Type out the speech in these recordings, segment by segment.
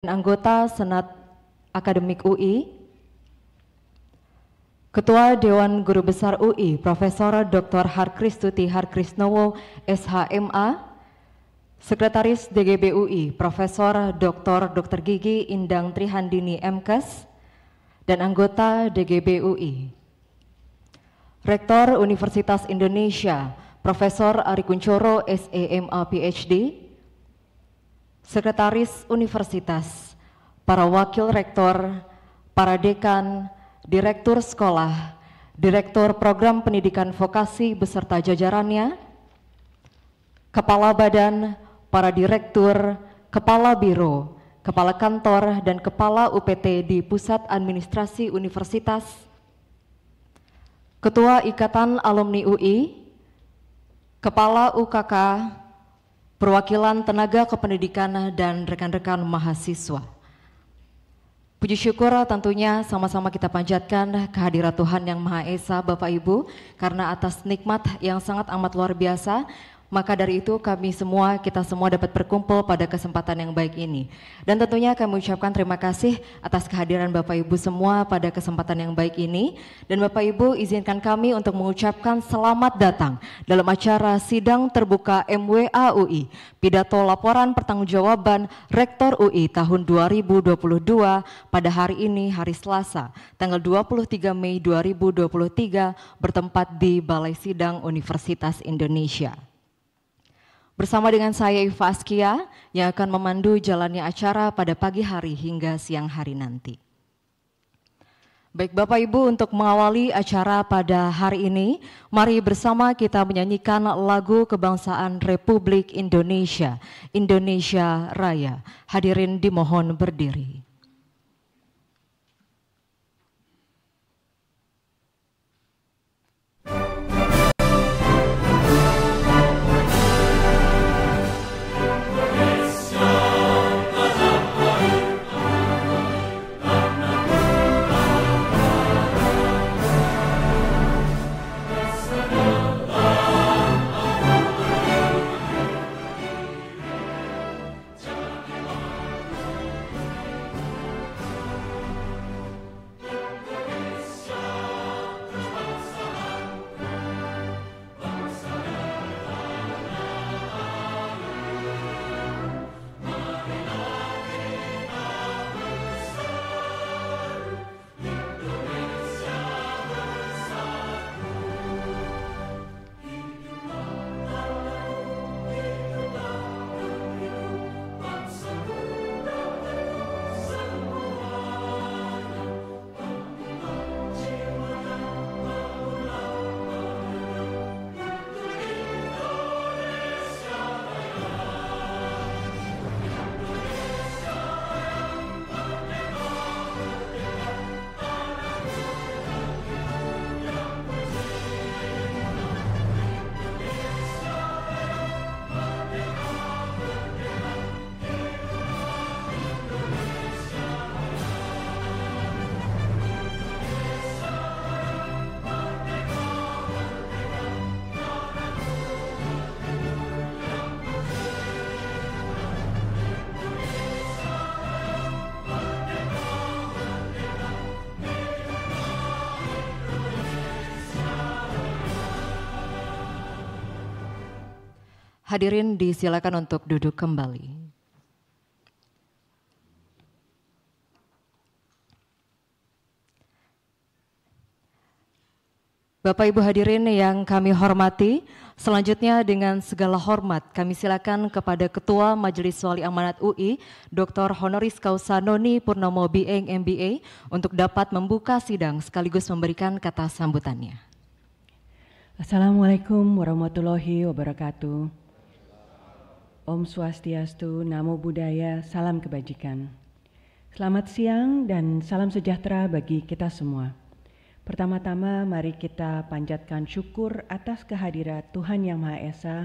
Anggota Senat Akademik UI, Ketua Dewan Guru Besar UI, Profesor Dr. Harkristuti Harkrisnowo, SHMA, Sekretaris DGB UI, Profesor Dr. Gigi Indang Trihandini MKes, dan anggota DGB UI. Rektor Universitas Indonesia, Profesor Ari Kunchoro, SEMA PhD, Sekretaris Universitas, para wakil rektor, para dekan, direktur sekolah, direktur program pendidikan vokasi beserta jajarannya, kepala badan, para direktur, kepala biro, kepala kantor, dan kepala UPT di Pusat Administrasi Universitas, Ketua Ikatan Alumni UI, Kepala UKK, perwakilan tenaga kependidikan dan rekan-rekan mahasiswa. Puji syukur tentunya sama-sama kita panjatkan kehadirat Tuhan Yang Maha Esa, Bapak Ibu, karena atas nikmat yang sangat amat luar biasa, maka dari itu kita semua dapat berkumpul pada kesempatan yang baik ini. Dan tentunya kami ucapkan terima kasih atas kehadiran Bapak Ibu semua pada kesempatan yang baik ini. Dan Bapak Ibu izinkan kami untuk mengucapkan selamat datang dalam acara Sidang Terbuka MWA UI, Pidato Laporan Pertanggungjawaban Rektor UI tahun 2022 pada hari ini, hari Selasa, tanggal 23 Mei 2023, bertempat di Balai Sidang Universitas Indonesia. Bersama dengan saya Iva Askia yang akan memandu jalannya acara pada pagi hari hingga siang hari nanti. Baik Bapak Ibu, untuk mengawali acara pada hari ini, mari bersama kita menyanyikan lagu kebangsaan Republik Indonesia, Indonesia Raya. Hadirin dimohon berdiri. Hadirin disilakan untuk duduk kembali. Bapak Ibu hadirin yang kami hormati, selanjutnya dengan segala hormat kami silakan kepada Ketua Majelis Wali Amanat UI, Dr. Honoris Causa Noni Purnomo BM MBA untuk dapat membuka sidang sekaligus memberikan kata sambutannya. Assalamualaikum warahmatullahi wabarakatuh. Om Swastiastu, Namo Buddhaya, salam kebajikan. Selamat siang dan salam sejahtera bagi kita semua. Pertama-tama mari kita panjatkan syukur atas kehadirat Tuhan Yang Maha Esa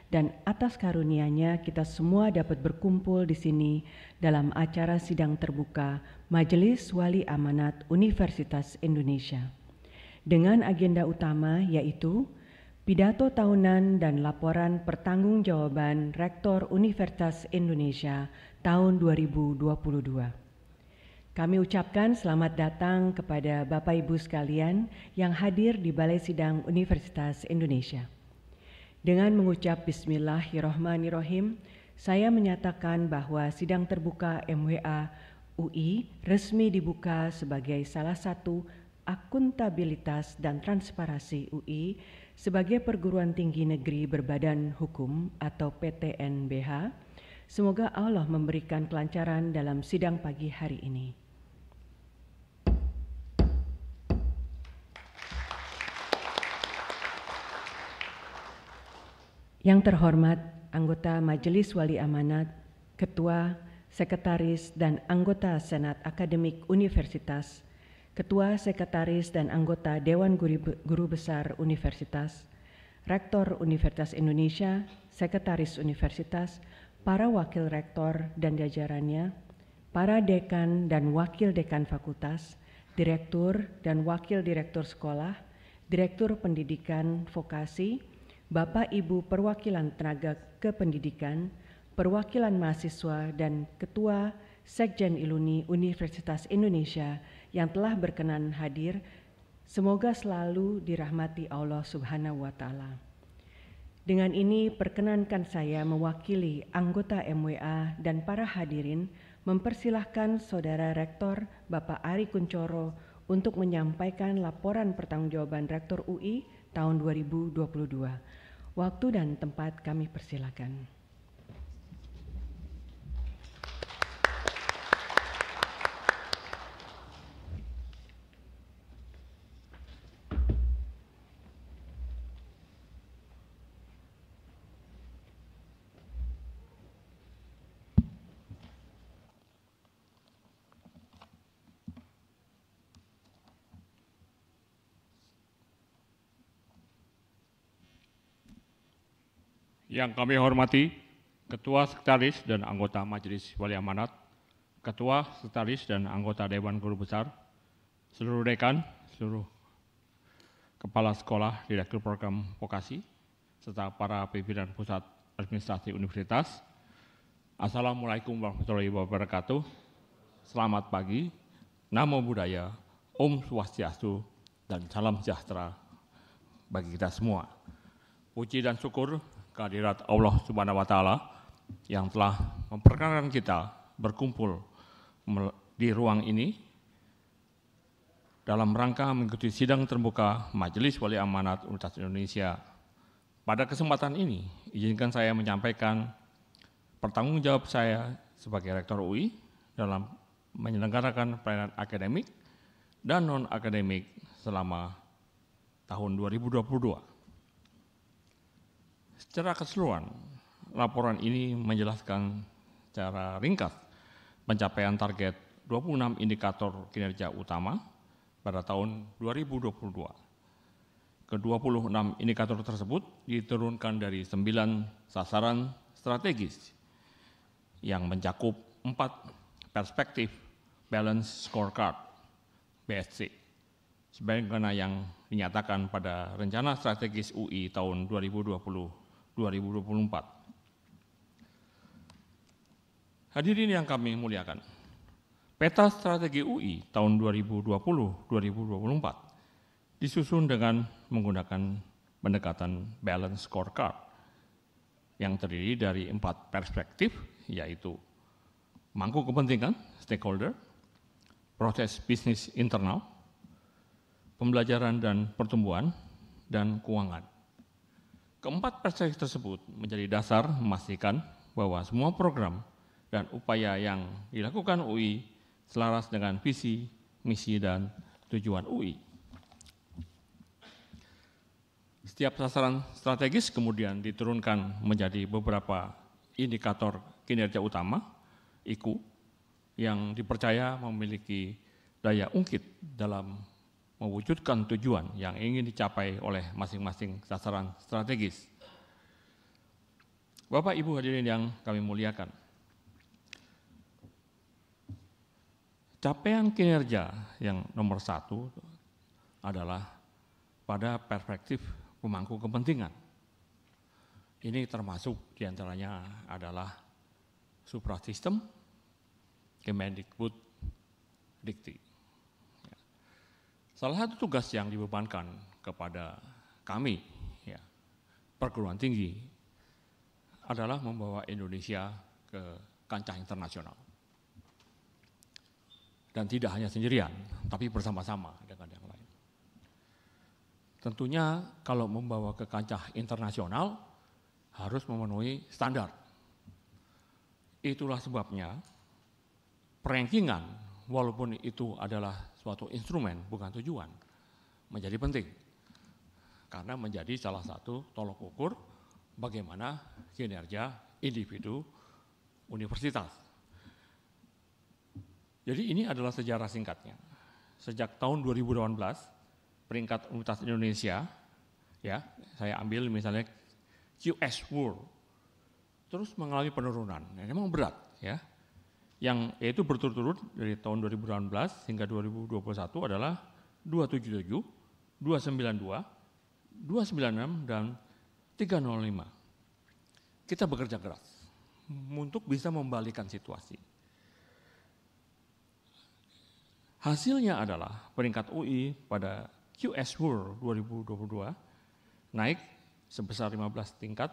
dan atas karunia-Nya kita semua dapat berkumpul di sini dalam acara sidang terbuka Majelis Wali Amanat Universitas Indonesia. Dengan agenda utama yaitu Pidato tahunan dan laporan pertanggungjawaban Rektor Universitas Indonesia tahun 2022. Kami ucapkan selamat datang kepada Bapak Ibu sekalian yang hadir di Balai Sidang Universitas Indonesia. Dengan mengucap Bismillahirrohmanirrohim, saya menyatakan bahwa sidang terbuka MWA UI resmi dibuka sebagai salah satu akuntabilitas dan transparansi UI sebagai perguruan tinggi negeri berbadan hukum atau PTNBH. Semoga Allah memberikan kelancaran dalam sidang pagi hari ini. Yang terhormat anggota Majelis Wali Amanat, Ketua, Sekretaris, dan anggota Senat Akademik Universitas, Ketua, Sekretaris, dan anggota Dewan Guru Besar Universitas, Rektor Universitas Indonesia, Sekretaris Universitas, para Wakil Rektor dan jajarannya, para Dekan dan Wakil Dekan Fakultas, Direktur dan Wakil Direktur Sekolah, Direktur Pendidikan Vokasi, Bapak Ibu Perwakilan Tenaga Kependidikan, Perwakilan Mahasiswa, dan Ketua Sekjen Iluni Universitas Indonesia yang telah berkenan hadir, semoga selalu dirahmati Allah Subhanahu wa Ta'ala. Dengan ini perkenankan saya mewakili anggota MWA dan para hadirin mempersilahkan Saudara Rektor Bapak Ari Kuncoro untuk menyampaikan laporan pertanggungjawaban Rektor UI tahun 2022. Waktu dan tempat kami persilakan. Yang kami hormati Ketua Sekretaris dan anggota Majelis Wali Amanat, Ketua Sekretaris dan anggota Dewan Guru Besar, seluruh dekan, seluruh kepala sekolah, direktur program vokasi, serta para pimpinan pusat administrasi universitas. Assalamualaikum warahmatullahi wabarakatuh. Selamat pagi, Namo Buddhaya, Om Swastiastu, dan salam sejahtera bagi kita semua. Puji dan syukur kehadirat Allah Subhanahu wa Ta'ala yang telah memperkenankan kita berkumpul di ruang ini dalam rangka mengikuti sidang terbuka Majelis Wali Amanat Universitas Indonesia. Pada kesempatan ini, izinkan saya menyampaikan pertanggungjawab saya sebagai Rektor UI dalam menyelenggarakan pelayanan akademik dan non-akademik selama tahun 2022. Secara keseluruhan, laporan ini menjelaskan secara ringkas pencapaian target 26 indikator kinerja utama pada tahun 2022. Ke-26 indikator tersebut diturunkan dari 9 sasaran strategis yang mencakup 4 perspektif balance scorecard BSC sebagaimana yang dinyatakan pada rencana strategis UI tahun 2020-2024. Hadirin yang kami muliakan, peta strategi UI tahun 2020-2024 disusun dengan menggunakan pendekatan balance scorecard yang terdiri dari 4 perspektif, yaitu mangku kepentingan, stakeholder, proses bisnis internal, pembelajaran dan pertumbuhan, dan keuangan. Keempat perspektif tersebut menjadi dasar memastikan bahwa semua program dan upaya yang dilakukan UI selaras dengan visi, misi, dan tujuan UI. Setiap sasaran strategis kemudian diturunkan menjadi beberapa indikator kinerja utama, IKU, yang dipercaya memiliki daya ungkit dalam mewujudkan tujuan yang ingin dicapai oleh masing-masing sasaran strategis. Bapak Ibu hadirin yang kami muliakan, capaian kinerja yang nomor 1 adalah pada perspektif pemangku kepentingan. Ini termasuk diantaranya adalah Suprasistem, Kemendikbud, Dikti. Salah satu tugas yang dibebankan kepada kami, ya, perguruan tinggi, adalah membawa Indonesia ke kancah internasional. Dan tidak hanya sendirian, tapi bersama-sama dengan yang lain. Tentunya kalau membawa ke kancah internasional harus memenuhi standar. Itulah sebabnya perankingan, walaupun itu adalah suatu instrumen bukan tujuan, menjadi penting. Karena menjadi salah satu tolok ukur bagaimana kinerja individu universitas. Jadi ini adalah sejarah singkatnya. Sejak tahun 2018, peringkat Universitas Indonesia, ya, saya ambil misalnya QS World, terus mengalami penurunan. Memang berat, ya. Yang yaitu berturut-turut dari tahun 2018 hingga 2021 adalah 277, 292, 296 dan 305. Kita bekerja keras untuk bisa membalikan situasi. Hasilnya adalah peringkat UI pada QS World 2022 naik sebesar 15 tingkat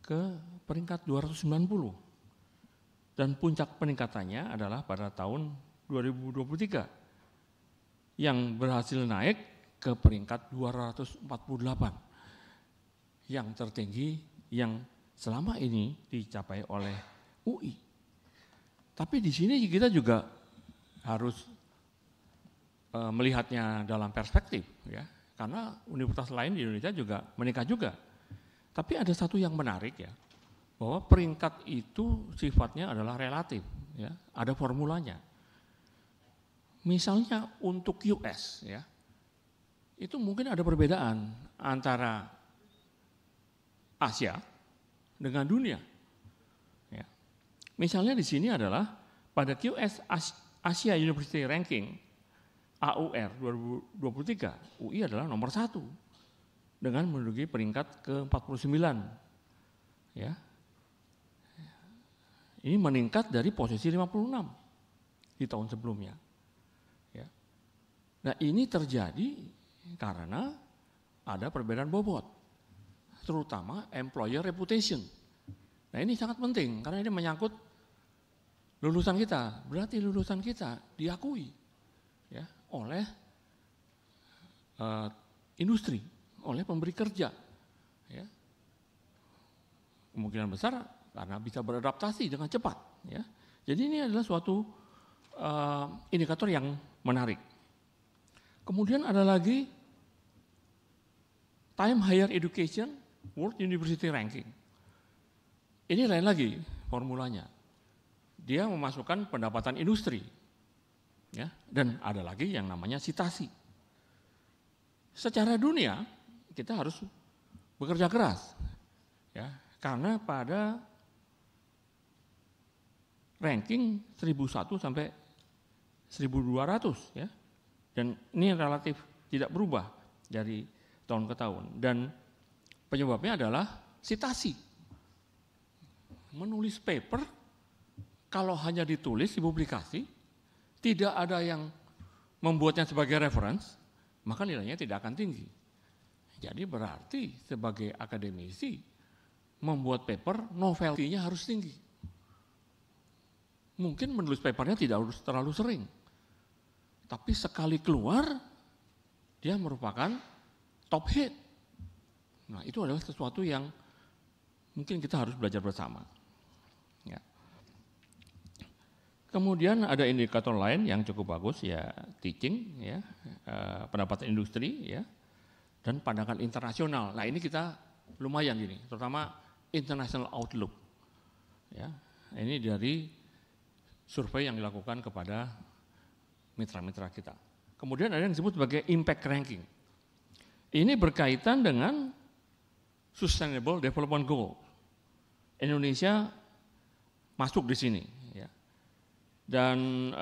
ke peringkat 290. Dan puncak peningkatannya adalah pada tahun 2023 yang berhasil naik ke peringkat 248. Yang tertinggi yang selama ini dicapai oleh UI. Tapi di sini kita juga harus melihatnya dalam perspektif, ya, karena universitas lain di Indonesia juga meningkat juga. Tapi ada satu yang menarik, ya, bahwa peringkat itu sifatnya adalah relatif, ya, ada formulanya. Misalnya untuk US, ya, itu mungkin ada perbedaan antara Asia dengan dunia. Ya. Misalnya di sini adalah pada QS Asia University Ranking AUR 2023, UI adalah nomor 1 dengan menduduki peringkat ke-49. Ya. Ini meningkat dari posisi 56 di tahun sebelumnya. Ya. Nah, ini terjadi karena ada perbedaan bobot, terutama employer reputation. Nah, ini sangat penting karena ini menyangkut lulusan kita, berarti lulusan kita diakui, ya, oleh industri, oleh pemberi kerja, ya. Kemungkinan besar karena bisa beradaptasi dengan cepat, ya. Jadi ini adalah suatu indikator yang menarik. Kemudian ada lagi Time Higher Education World University Ranking. Ini lain lagi formulanya. Dia memasukkan pendapatan industri, ya, dan ada lagi yang namanya citasi. Secara dunia kita harus bekerja keras, ya, karena pada ranking 1001 sampai 1200, ya, dan ini relatif tidak berubah dari tahun ke tahun. Dan penyebabnya adalah citasi, menulis paper. Kalau hanya ditulis di publikasi, tidak ada yang membuatnya sebagai reference, maka nilainya tidak akan tinggi. Jadi berarti sebagai akademisi, membuat paper, novelty-nya harus tinggi. Mungkin menulis papernya tidak harus terlalu sering, tapi sekali keluar, dia merupakan top hit. Nah, itu adalah sesuatu yang mungkin kita harus belajar bersama. Ya. Kemudian ada indikator lain yang cukup bagus, ya, teaching, ya, pendapatan industri, ya, dan pandangan internasional. Nah, ini kita lumayan gini, terutama international outlook, ya. Ini dari survei yang dilakukan kepada mitra-mitra kita. Kemudian ada yang disebut sebagai impact ranking. Ini berkaitan dengan Sustainable Development Goal. Indonesia masuk di sini. Dan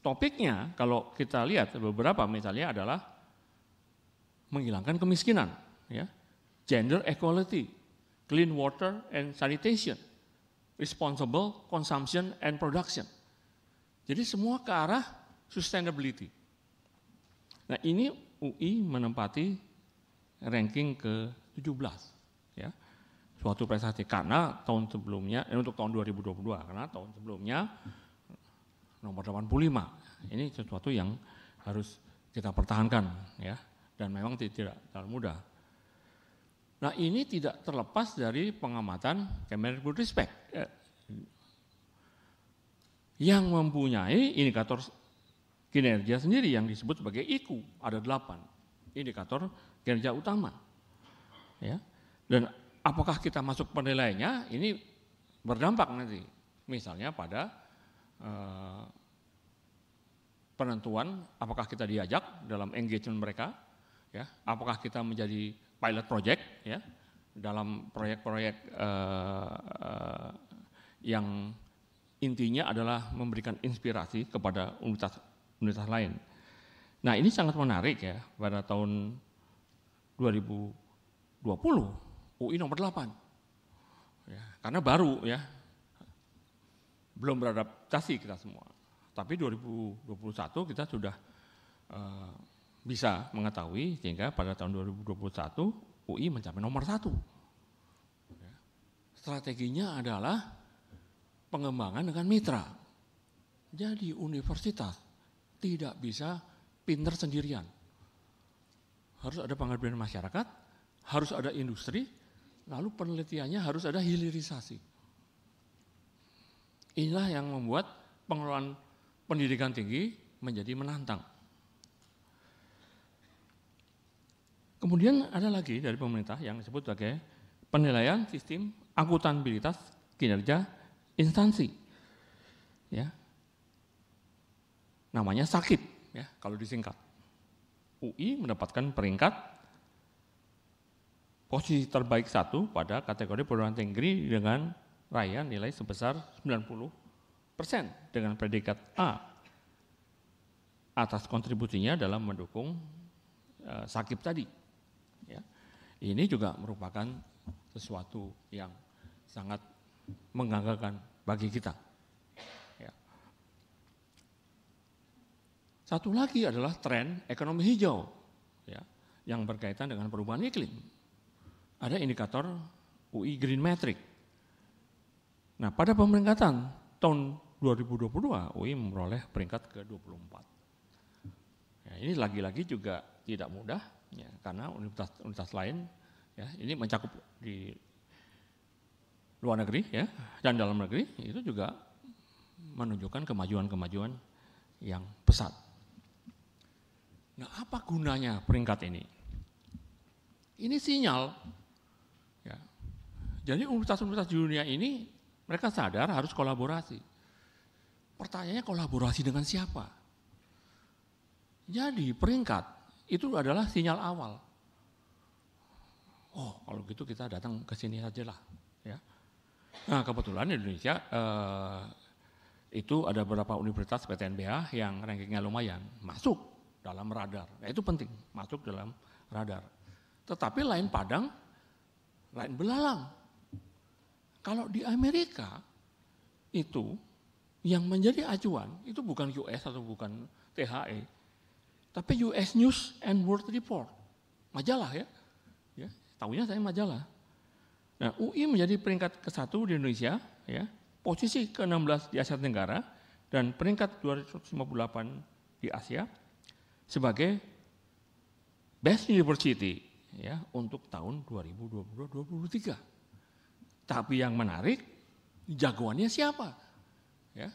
topiknya kalau kita lihat beberapa misalnya adalah menghilangkan kemiskinan, ya, gender equality, clean water and sanitation, responsible consumption and production. Jadi semua ke arah sustainability. Nah ini UI menempati ranking ke-17, ya, suatu prestasi karena tahun sebelumnya, untuk tahun 2022, karena tahun sebelumnya nomor 85. Ini sesuatu yang harus kita pertahankan, ya, dan memang tidak terlalu mudah. Nah ini tidak terlepas dari pengamatan Kemendikbudristek yang mempunyai indikator kinerja sendiri yang disebut sebagai IKU, ada 8 indikator kinerja utama, ya. Dan apakah kita masuk penilaiannya ini berdampak nanti, misalnya pada penentuan apakah kita diajak dalam engagement mereka, ya, apakah kita menjadi pilot project, ya, dalam proyek-proyek yang intinya adalah memberikan inspirasi kepada universitas lain. Nah ini sangat menarik, ya, pada tahun 2020 UI nomor 8, ya, karena baru, ya, belum beradaptasi kita semua. Tapi 2021 kita sudah bisa mengetahui sehingga pada tahun 2021 UI mencapai nomor 1. Ya. Strateginya adalah pengembangan dengan mitra. Jadi universitas tidak bisa pinter sendirian. Harus ada pengabdian masyarakat, harus ada industri, lalu penelitiannya harus ada hilirisasi. Inilah yang membuat pengelolaan pendidikan tinggi menjadi menantang. Kemudian ada lagi dari pemerintah yang disebut sebagai penilaian sistem akuntabilitas kinerja instansi, ya, namanya SAKIP, ya, kalau disingkat. UI mendapatkan peringkat posisi terbaik 1 pada kategori perguruan tinggi dengan raihan nilai sebesar 90% dengan predikat A atas kontribusinya dalam mendukung SAKIP tadi. Ya. Ini juga merupakan sesuatu yang sangat membanggakan bagi kita. Ya. Satu lagi adalah tren ekonomi hijau, ya, yang berkaitan dengan perubahan iklim. Ada indikator UI Green Metric. Nah, pada pemeringkatan tahun 2022 UI memperoleh peringkat ke-24. Ya, ini lagi-lagi juga tidak mudah, ya, karena universitas lain, ya, ini mencakup di luar negeri, ya, dan dalam negeri itu juga menunjukkan kemajuan-kemajuan yang pesat. Nah, apa gunanya peringkat ini? Ini sinyal, ya. Jadi universitas-universitas di dunia ini mereka sadar harus kolaborasi. Pertanyaannya kolaborasi dengan siapa? Jadi peringkat itu adalah sinyal awal. Oh, kalau gitu kita datang ke sini saja lah, ya. Nah, kebetulan di Indonesia itu ada beberapa universitas PTNBH yang rankingnya lumayan, masuk dalam radar. Nah, itu penting, masuk dalam radar. Tetapi lain padang, lain belalang. Kalau di Amerika itu yang menjadi acuan itu bukan US atau bukan THE, tapi US News and World Report, majalah, ya. Ya, tahunya saya majalah. Nah, UI menjadi peringkat ke-1 di Indonesia, ya, posisi ke-16 di Asia Tenggara, dan peringkat 258 di Asia sebagai Best University, ya, untuk tahun 2022-2023. Tapi yang menarik, jagoannya siapa? Ya,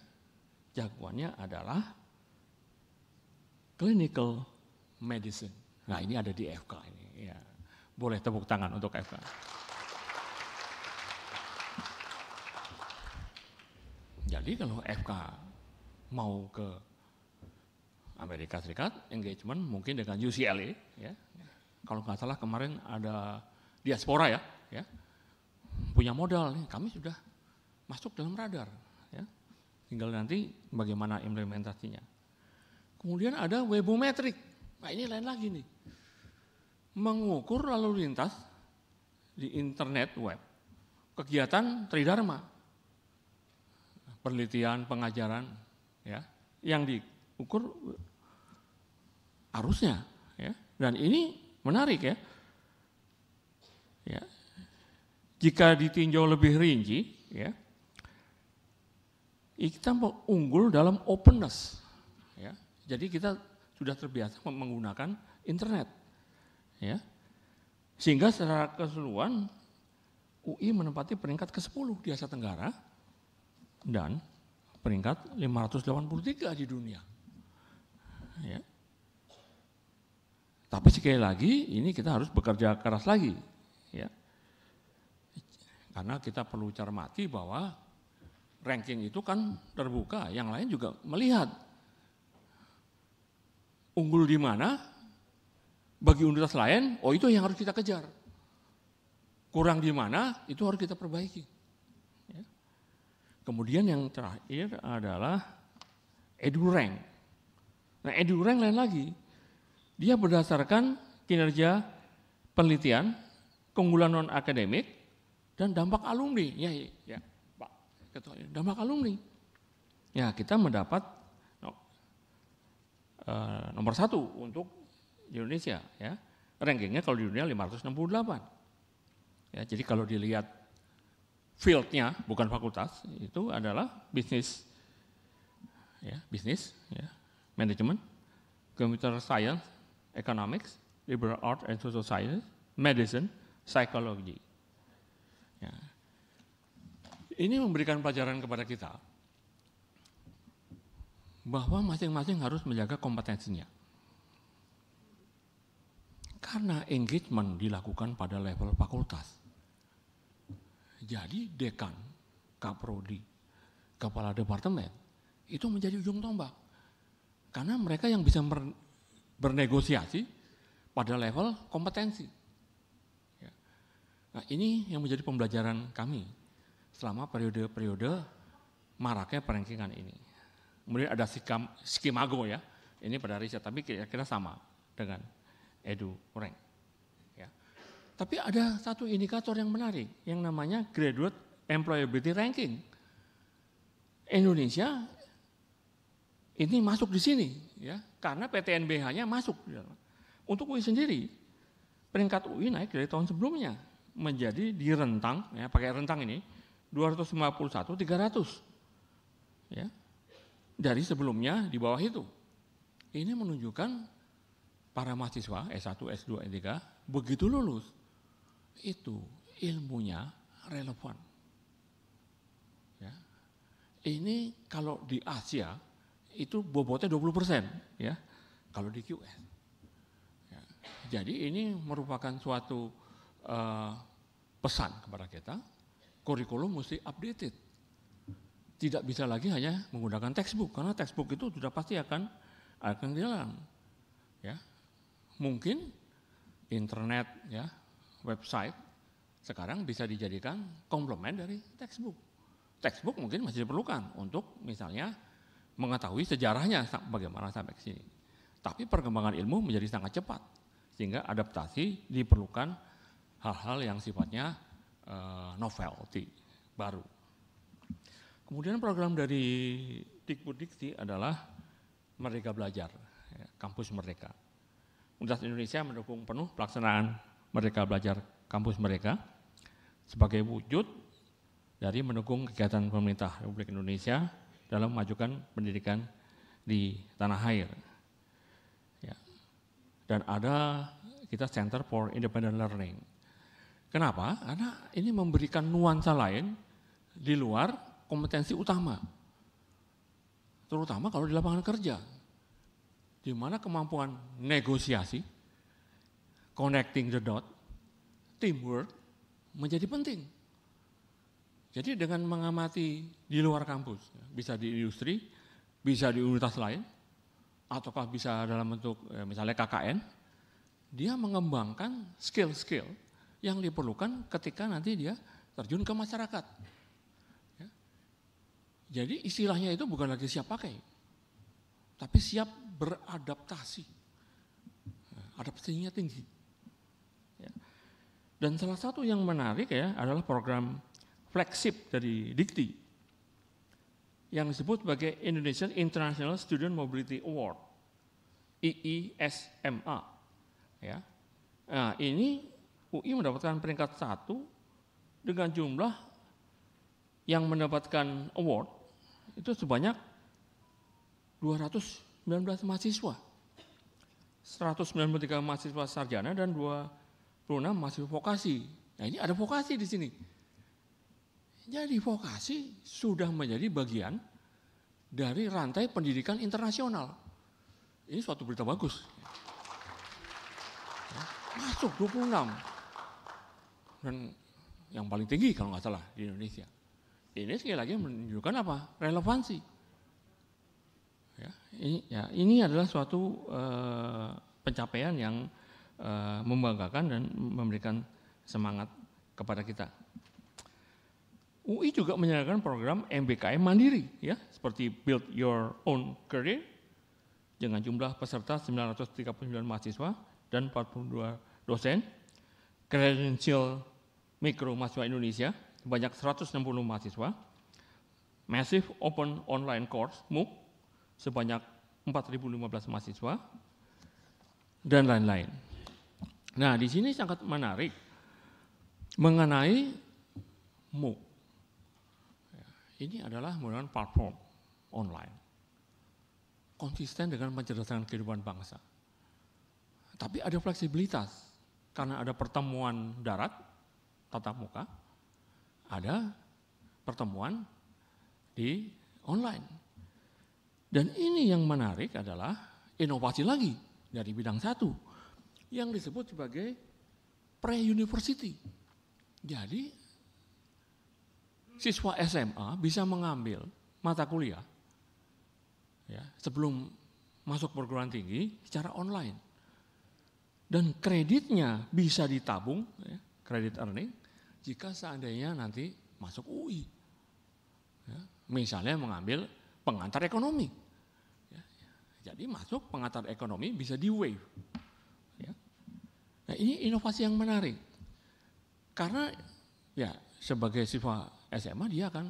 jagoannya adalah clinical medicine. Nah, ini ada di FK ini, ya. Boleh tepuk tangan untuk FK. Jadi kalau FK mau ke Amerika Serikat, engagement mungkin dengan UCLA, ya. Kalau nggak salah kemarin ada diaspora, ya, punya modal, kami sudah masuk dalam radar, ya. Tinggal nanti bagaimana implementasinya. Kemudian ada Webometric, nah ini lain lagi nih. mengukur lalu lintas di internet web, kegiatan Tridharma, penelitian, pengajaran, ya, yang diukur arusnya, ya. Dan ini menarik ya. Ya. Jika ditinjau lebih rinci, ya, kita unggul dalam openness, ya. Jadi kita sudah terbiasa menggunakan internet, ya. Sehingga secara keseluruhan UI menempati peringkat ke-10 di Asia Tenggara dan peringkat 583 di dunia. Ya. Tapi sekali lagi ini kita harus bekerja keras lagi, ya. Karena kita perlu cermati bahwa ranking itu kan terbuka, yang lain juga melihat unggul di mana bagi universitas lain, oh itu yang harus kita kejar. Kurang di mana, itu harus kita perbaiki. Ya. Kemudian yang terakhir adalah EduRank. Nah EduRank lain lagi, dia berdasarkan kinerja penelitian, keunggulan non-akademik, dan dampak alumni. Ya, Pak Ketua, dampak alumni. Ya kita mendapat nomor 1 untuk di Indonesia. Ya. Rankingnya kalau di dunia 568. Ya, jadi kalau dilihat field-nya, bukan fakultas, itu adalah bisnis, ya, manajemen, computer science, economics, liberal arts and social science, medicine, psychology. Ya. Ini memberikan pelajaran kepada kita bahwa masing-masing harus menjaga kompetensinya. Karena engagement dilakukan pada level fakultas. Jadi dekan, kaprodi, kepala departemen itu menjadi ujung tombak. Karena mereka yang bisa bernegosiasi pada level kompetensi. Ya. Nah ini yang menjadi pembelajaran kami selama periode-periode maraknya perankingan ini. Kemudian ada Skimago ya, ini pada riset, tapi kira-kira sama dengan EduRank. Ya. Tapi ada satu indikator yang menarik, yang namanya Graduate Employability Ranking. Indonesia ini masuk di sini, ya, karena PTNBH-nya masuk. Untuk UI sendiri, peringkat UI naik dari tahun sebelumnya, menjadi di rentang, ya, pakai rentang ini, 251-300. Ya. Dari sebelumnya di bawah itu. Ini menunjukkan para mahasiswa S1, S2, S3 begitu lulus itu ilmunya relevan. Ya. Ini kalau di Asia itu bobotnya 20%, ya. Kalau di QS. Ya. Jadi ini merupakan suatu pesan kepada kita, kurikulum mesti updated. Tidak bisa lagi hanya menggunakan textbook, karena textbook itu sudah pasti akan hilang. Ya. Mungkin internet, ya, website sekarang bisa dijadikan komplement dari textbook. Textbook mungkin masih diperlukan untuk misalnya mengetahui sejarahnya bagaimana sampai ke sini. Tapi perkembangan ilmu menjadi sangat cepat sehingga adaptasi diperlukan hal-hal yang sifatnya novelty, baru. Kemudian program dari Dikbud-Dikti adalah Merdeka Belajar, ya, Kampus Merdeka. Universitas Indonesia mendukung penuh pelaksanaan Merdeka Belajar Kampus Merdeka sebagai wujud dari mendukung kegiatan pemerintah Republik Indonesia dalam memajukan pendidikan di tanah air. Ya. Dan ada kita Center for Independent Learning. Kenapa? Karena ini memberikan nuansa lain di luar kompetensi utama, terutama kalau di lapangan kerja, di mana kemampuan negosiasi, connecting the dot, teamwork menjadi penting. Jadi dengan mengamati di luar kampus, bisa di industri, bisa di universitas lain, ataukah bisa dalam bentuk misalnya KKN, dia mengembangkan skill-skill yang diperlukan ketika nanti dia terjun ke masyarakat. Ya. Jadi istilahnya itu bukan lagi siap pakai, tapi siap beradaptasi. Adaptasinya tinggi. Dan salah satu yang menarik ya adalah program flagship dari Dikti yang disebut sebagai Indonesian International Student Mobility Award, IISMA. Ya. Nah, ini UI mendapatkan peringkat 1 dengan jumlah yang mendapatkan award itu sebanyak 219 mahasiswa. 193 mahasiswa sarjana dan 26 mahasiswa vokasi. Nah, ini ada vokasi di sini. Jadi vokasi sudah menjadi bagian dari rantai pendidikan internasional. Ini suatu berita bagus. Masuk 26. Dan yang paling tinggi kalau nggak salah di Indonesia. Ini sekali lagi menunjukkan apa? Relevansi. Ini adalah suatu pencapaian yang membanggakan dan memberikan semangat kepada kita. UI juga menyelenggarakan program MBKM mandiri, ya, seperti Build Your Own Career dengan jumlah peserta 939 mahasiswa dan 42 dosen, Credential Mikro Mahasiswa Indonesia sebanyak 160 mahasiswa, Massive Open Online Course MOOC sebanyak 4.015 mahasiswa, dan lain-lain. Nah, di sini sangat menarik mengenai MOOC. Ini adalah merupakan platform online, konsisten dengan mencerdaskan kehidupan bangsa. Tapi ada fleksibilitas, karena ada pertemuan darat, tatap muka, ada pertemuan di online. Dan ini yang menarik adalah inovasi lagi dari bidang 1, yang disebut sebagai pre-university. Jadi, siswa SMA bisa mengambil mata kuliah ya, sebelum masuk perguruan tinggi secara online. Dan kreditnya bisa ditabung, ya, credit earning, jika seandainya nanti masuk UI. Ya, misalnya mengambil pengantar ekonomi. Ya, jadi masuk pengantar ekonomi bisa di-waive. Ya. Nah, ini inovasi yang menarik. Karena ya sebagai siswa SMA dia akan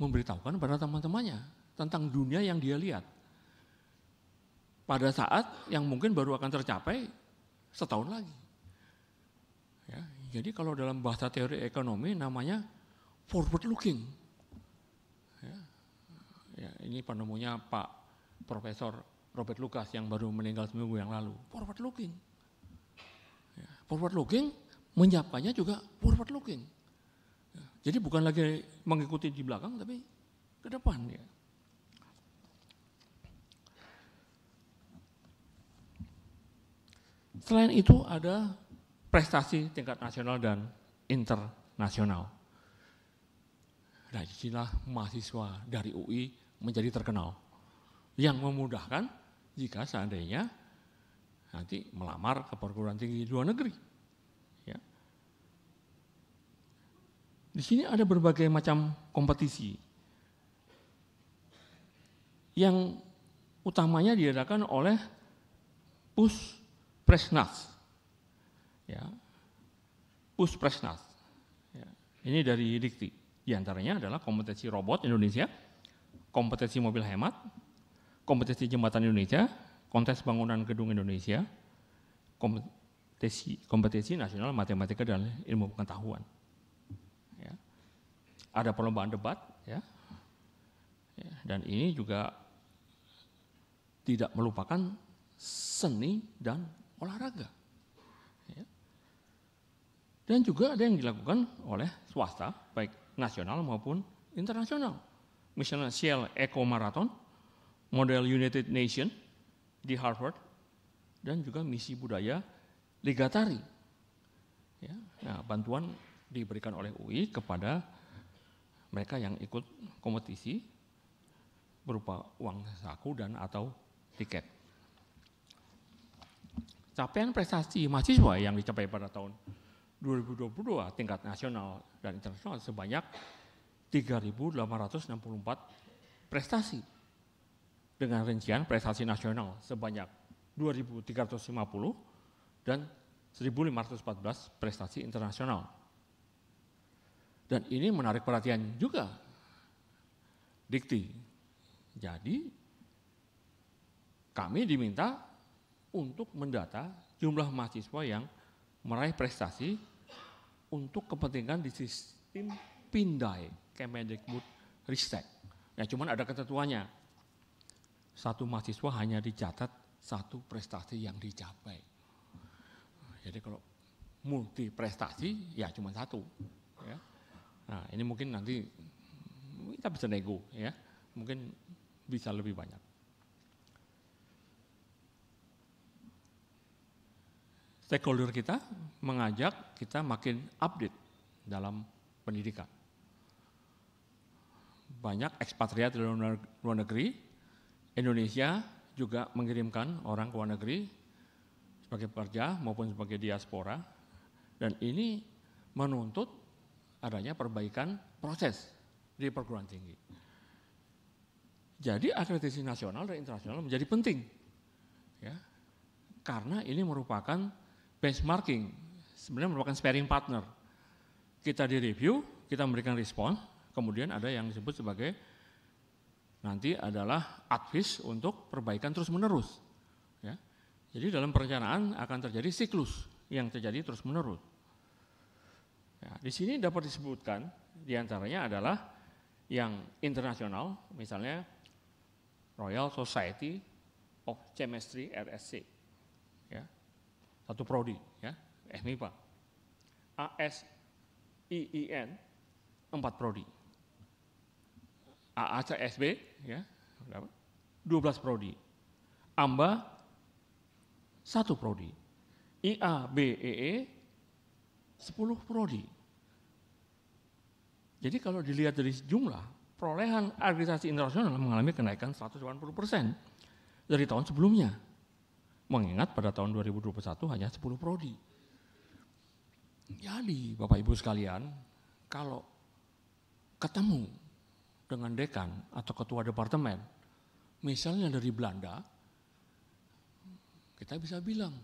memberitahukan pada teman-temannya tentang dunia yang dia lihat. Pada saat yang mungkin baru akan tercapai setahun lagi. Ya, jadi kalau dalam bahasa teori ekonomi namanya forward looking. Ya, ini penemunya Pak Profesor Robert Lucas yang baru meninggal seminggu yang lalu. Forward looking. Ya, forward looking menyiapkannya juga forward looking. Jadi bukan lagi mengikuti di belakang, tapi ke depan. Ya. Selain itu ada prestasi tingkat nasional dan internasional. Nah, disinilah mahasiswa dari UI menjadi terkenal. Yang memudahkan jika seandainya nanti melamar ke perguruan tinggi luar negeri. Di sini ada berbagai macam kompetisi yang utamanya diadakan oleh Puspresnas. Ya. Puspresnas. Ya. Ini dari Dikti. Di antaranya adalah kompetisi robot Indonesia, kompetisi mobil hemat, kompetisi jembatan Indonesia, kontes bangunan gedung Indonesia, kompetisi nasional matematika dan ilmu pengetahuan. Ada perlombaan debat, ya, dan ini juga tidak melupakan seni dan olahraga. Ya. Dan juga ada yang dilakukan oleh swasta, baik nasional maupun internasional. Misalnya Shell Eco Marathon, model United Nation di Harvard, dan juga misi budaya Ligatari. Ya, nah, bantuan diberikan oleh UI kepada mereka yang ikut kompetisi berupa uang saku dan atau tiket. Capaian prestasi mahasiswa yang dicapai pada tahun 2022 tingkat nasional dan internasional sebanyak 3.864 prestasi dengan rincian prestasi nasional sebanyak 2.350 dan 1.514 prestasi internasional. Dan ini menarik perhatian juga Dikti. Jadi kami diminta untuk mendata jumlah mahasiswa yang meraih prestasi untuk kepentingan di sistem Pindai, Kemendikbud Ristek. Ya cuman ada ketentuannya. Satu mahasiswa hanya dicatat satu prestasi yang dicapai. Jadi kalau multi prestasi ya cuma satu. Ya. Nah ini mungkin nanti kita bisa nego ya, mungkin bisa lebih banyak. Stakeholder kita mengajak kita makin update dalam pendidikan. Banyak ekspatriat di luar negeri, Indonesia juga mengirimkan orang ke luar negeri sebagai pekerja maupun sebagai diaspora, dan ini menuntut adanya perbaikan proses di perguruan tinggi. Jadi akreditasi nasional dan internasional menjadi penting, ya, karena ini merupakan benchmarking, sebenarnya merupakan sparring partner. Kita direview, kita memberikan respon, kemudian ada yang disebut sebagai nanti adalah advice untuk perbaikan terus-menerus. Ya. Jadi dalam perencanaan akan terjadi siklus yang terjadi terus-menerus. Ya, di sini dapat disebutkan diantaranya adalah yang internasional, misalnya Royal Society of Chemistry RSC, ya, satu prodi, ya, FMIPA, ASIIN 4 prodi, AACSB, ya, 12 prodi, AMBA 1 prodi, IABEE 10 prodi. Jadi kalau dilihat dari jumlah, perolehan akreditasi internasional mengalami kenaikan 180% dari tahun sebelumnya. Mengingat pada tahun 2021 hanya 10 prodi. Jadi Bapak Ibu sekalian, kalau ketemu dengan dekan atau ketua departemen, misalnya dari Belanda, kita bisa bilang,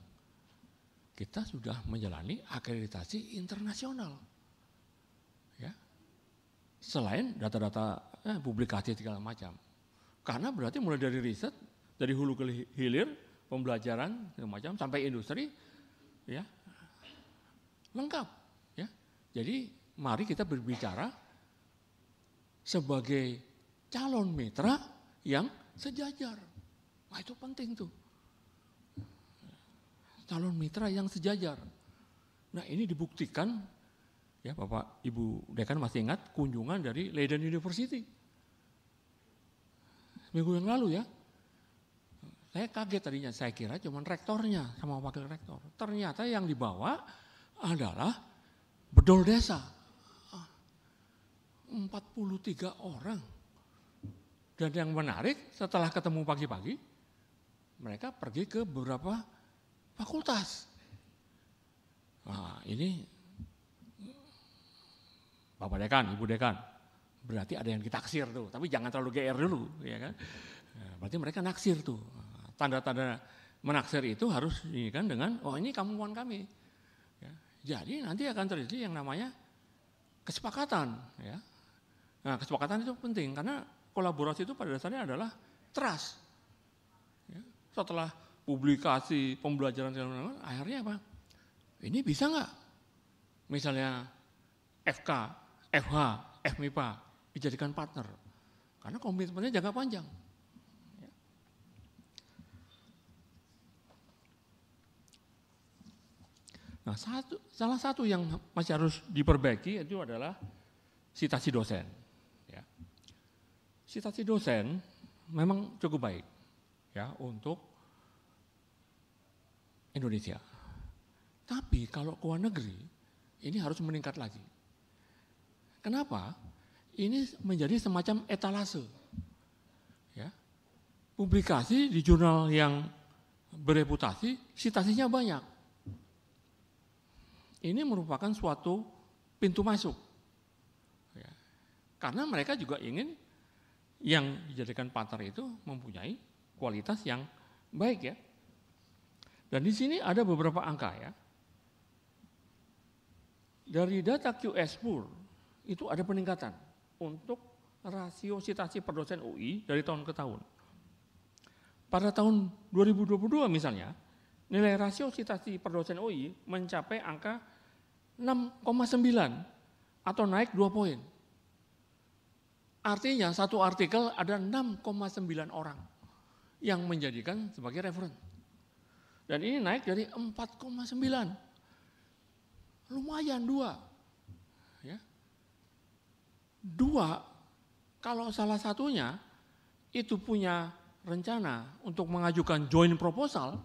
kita sudah menjalani akreditasi internasional. Ya. Selain data-data publikasi segala macam. Karena berarti mulai dari riset, dari hulu ke hilir, pembelajaran segala macam sampai industri, ya, lengkap. Ya. Jadi mari kita berbicara sebagai calon mitra yang sejajar. Nah itu penting tuh. Calon mitra yang sejajar. Nah ini dibuktikan, ya Bapak Ibu Dekan masih ingat kunjungan dari Leiden University. Minggu yang lalu ya. Saya kaget tadinya, saya kira cuma rektornya sama wakil rektor. Ternyata yang dibawa adalah bedol desa. 43 orang. Dan yang menarik setelah ketemu pagi-pagi, mereka pergi ke beberapa fakultas. Nah ini Bapak Dekan, Ibu Dekan, berarti ada yang ditaksir tuh, tapi jangan terlalu GR dulu, ya kan? Berarti mereka naksir tuh. Tanda-tanda menaksir itu harus kan dengan, oh ini kemampuan kami. Ya. Jadi nanti akan terjadi yang namanya kesepakatan. Ya. Nah kesepakatan itu penting karena kolaborasi itu pada dasarnya adalah trust. Ya. Setelah publikasi, pembelajaran, akhirnya apa? Ini bisa nggak? Misalnya FK, FH, FMIPA dijadikan partner. Karena komitmennya jangka panjang. Nah, salah satu yang masih harus diperbaiki itu adalah citasi dosen. Ya. Citasi dosen memang cukup baik ya untuk Indonesia. Tapi kalau ke luar negeri ini harus meningkat lagi. Kenapa? Ini menjadi semacam etalase. Ya. Publikasi di jurnal yang bereputasi, citasinya banyak. Ini merupakan suatu pintu masuk. Ya. Karena mereka juga ingin yang dijadikan partner itu mempunyai kualitas yang baik ya. Dan di sini ada beberapa angka ya. dari data QS-Pur itu ada peningkatan untuk rasio citasi per dosen UI dari tahun ke tahun. Pada tahun 2022 misalnya, nilai rasio citasi per dosen UI mencapai angka 6,9 atau naik 2 poin. Artinya satu artikel ada 6,9 orang yang menjadikan sebagai referensi. Dan ini naik dari 4,9. Lumayan 2. Ya. 2, kalau salah satunya itu punya rencana untuk mengajukan joint proposal,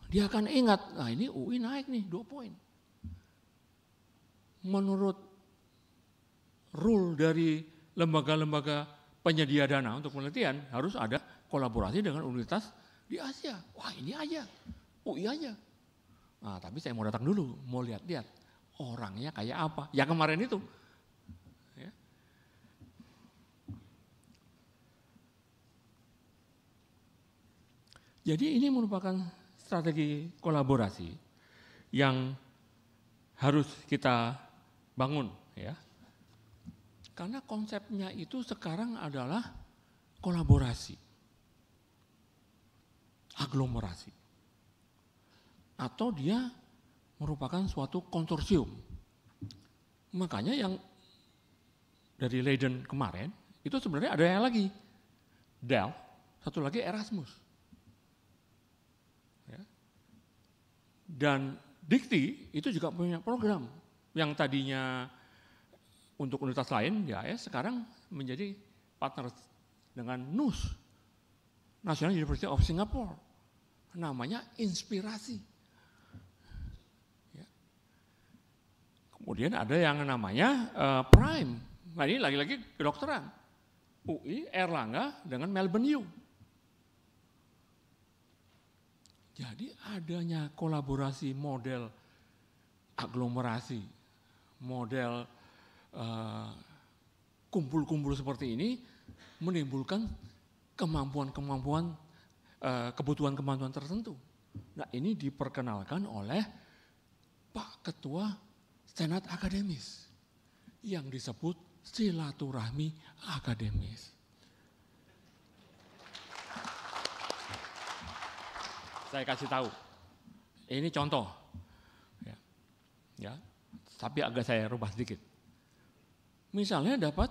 dia akan ingat, nah ini UI naik nih 2 poin. Menurut rule dari lembaga-lembaga penyedia dana untuk penelitian harus ada kolaborasi dengan universitas di Asia. Wah ini aja, UI aja. Nah tapi saya mau datang dulu, mau lihat-lihat orangnya kayak apa. Yang kemarin itu. Ya. Jadi ini merupakan strategi kolaborasi yang harus kita bangun, ya. Karena konsepnya itu sekarang adalah kolaborasi, aglomerasi, atau dia merupakan suatu konsorsium. Makanya yang dari Leiden kemarin itu sebenarnya ada yang lagi, Delft, satu lagi Erasmus. Ya. Dan Dikti itu juga punya program yang tadinya untuk universitas lain, ya sekarang menjadi partner dengan NUS, National University of Singapore. Namanya Inspirasi. Ya. Kemudian ada yang namanya Prime. Nah ini lagi-lagi kedokteran. UI Erlangga dengan Melbourne U. Jadi adanya kolaborasi model aglomerasi, model kumpul-kumpul seperti ini menimbulkan kemampuan-kemampuan, kebutuhan-kemampuan tertentu. Nah ini diperkenalkan oleh Pak Ketua Senat Akademis yang disebut silaturahmi akademis. Saya kasih tahu, ini contoh, ya, tapi agak saya rubah sedikit. Misalnya dapat,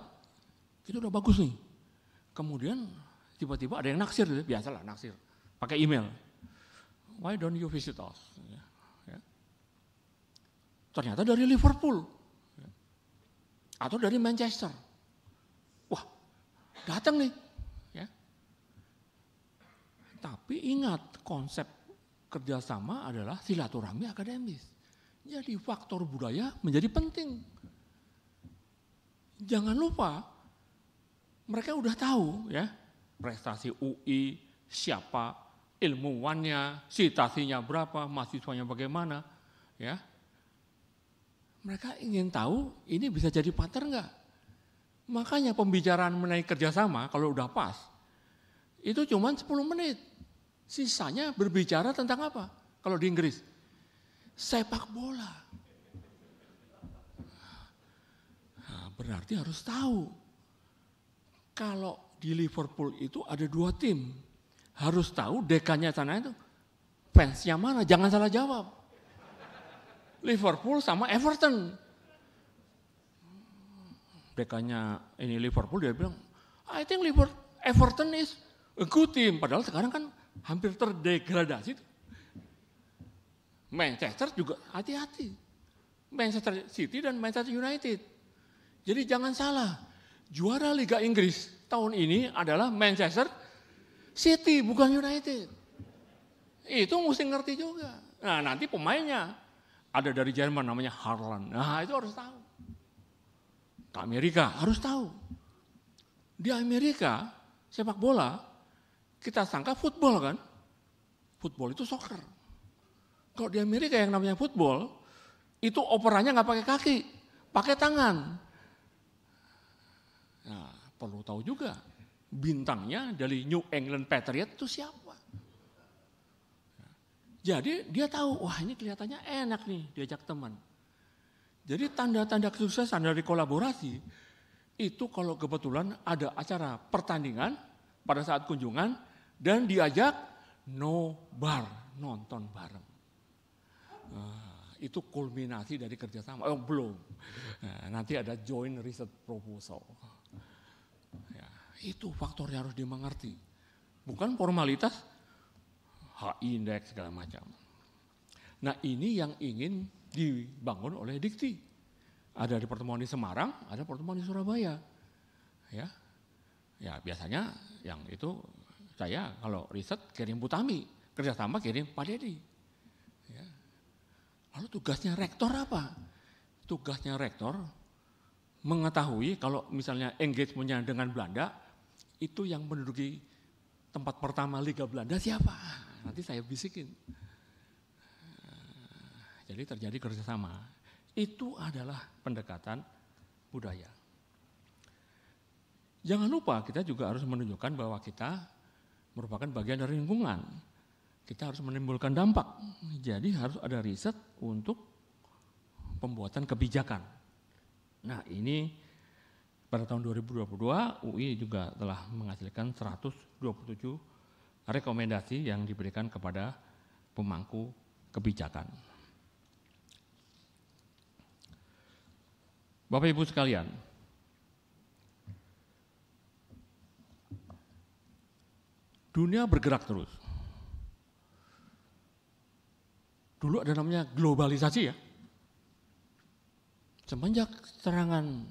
itu udah bagus nih. Kemudian tiba-tiba ada yang naksir, biasalah naksir, pakai email. Why don't you visit us? Ya. Ternyata dari Liverpool, ya. Atau dari Manchester. Wah, datang nih. Ya. Tapi ingat konsep kerjasama adalah silaturahmi akademis. Jadi faktor budaya menjadi penting. Jangan lupa, mereka udah tahu ya prestasi UI, siapa ilmuwannya, citasinya berapa, mahasiswanya bagaimana, ya. Mereka ingin tahu ini bisa jadi partner enggak. Makanya pembicaraan mengenai kerjasama kalau udah pas, itu cuma 10 menit. Sisanya berbicara tentang apa? Kalau di Inggris, sepak bola. Berarti harus tahu, kalau di Liverpool itu ada 2 tim, harus tahu dekannya sana itu fansnya mana, jangan salah jawab. Liverpool sama Everton. Dekannya ini Liverpool dia bilang, I think Everton is a good team, padahal sekarang kan hampir terdegradasi. Manchester juga hati-hati, Manchester City dan Manchester United. Jadi jangan salah, juara Liga Inggris tahun ini adalah Manchester City, bukan United. Itu mesti ngerti juga. Nah nanti pemainnya ada dari Jerman namanya Haaland. Nah itu harus tahu. Ke Amerika harus tahu. Di Amerika sepak bola kita sangka football kan. Football itu soccer. Kalau di Amerika yang namanya football itu operannya nggak pakai kaki, pakai tangan. Nah, perlu tahu juga bintangnya dari New England Patriots itu siapa. Jadi dia tahu, wah ini kelihatannya enak nih diajak teman. Jadi tanda-tanda kesuksesan dari kolaborasi itu kalau kebetulan ada acara pertandingan pada saat kunjungan dan diajak nobar, nonton bareng. Itu kulminasi dari kerjasama. Belum. Nanti ada joint research proposal. Ya, itu faktor yang harus dimengerti. Bukan formalitas H-index segala macam. Nah ini yang ingin dibangun oleh Dikti. Ada di pertemuan di Semarang, ada pertemuan di Surabaya. Ya biasanya yang itu saya kalau riset kirim Butami, kerjasama kirim Pak Dedi. Ya. Lalu tugasnya rektor apa? Tugasnya rektor mengetahui kalau misalnya engagementnya dengan Belanda, itu yang menduduki tempat pertama Liga Belanda siapa? Nanti saya bisikin. Jadi terjadi kerjasama. Itu adalah pendekatan budaya. Jangan lupa kita juga harus menunjukkan bahwa kita merupakan bagian dari lingkungan. Kita harus menimbulkan dampak. Jadi harus ada riset untuk pembuatan kebijakan. Nah ini pada tahun 2022 UI juga telah menghasilkan 127 rekomendasi yang diberikan kepada pemangku kebijakan. Bapak Ibu sekalian, dunia bergerak terus. Dulu ada namanya globalisasi ya. Semenjak serangan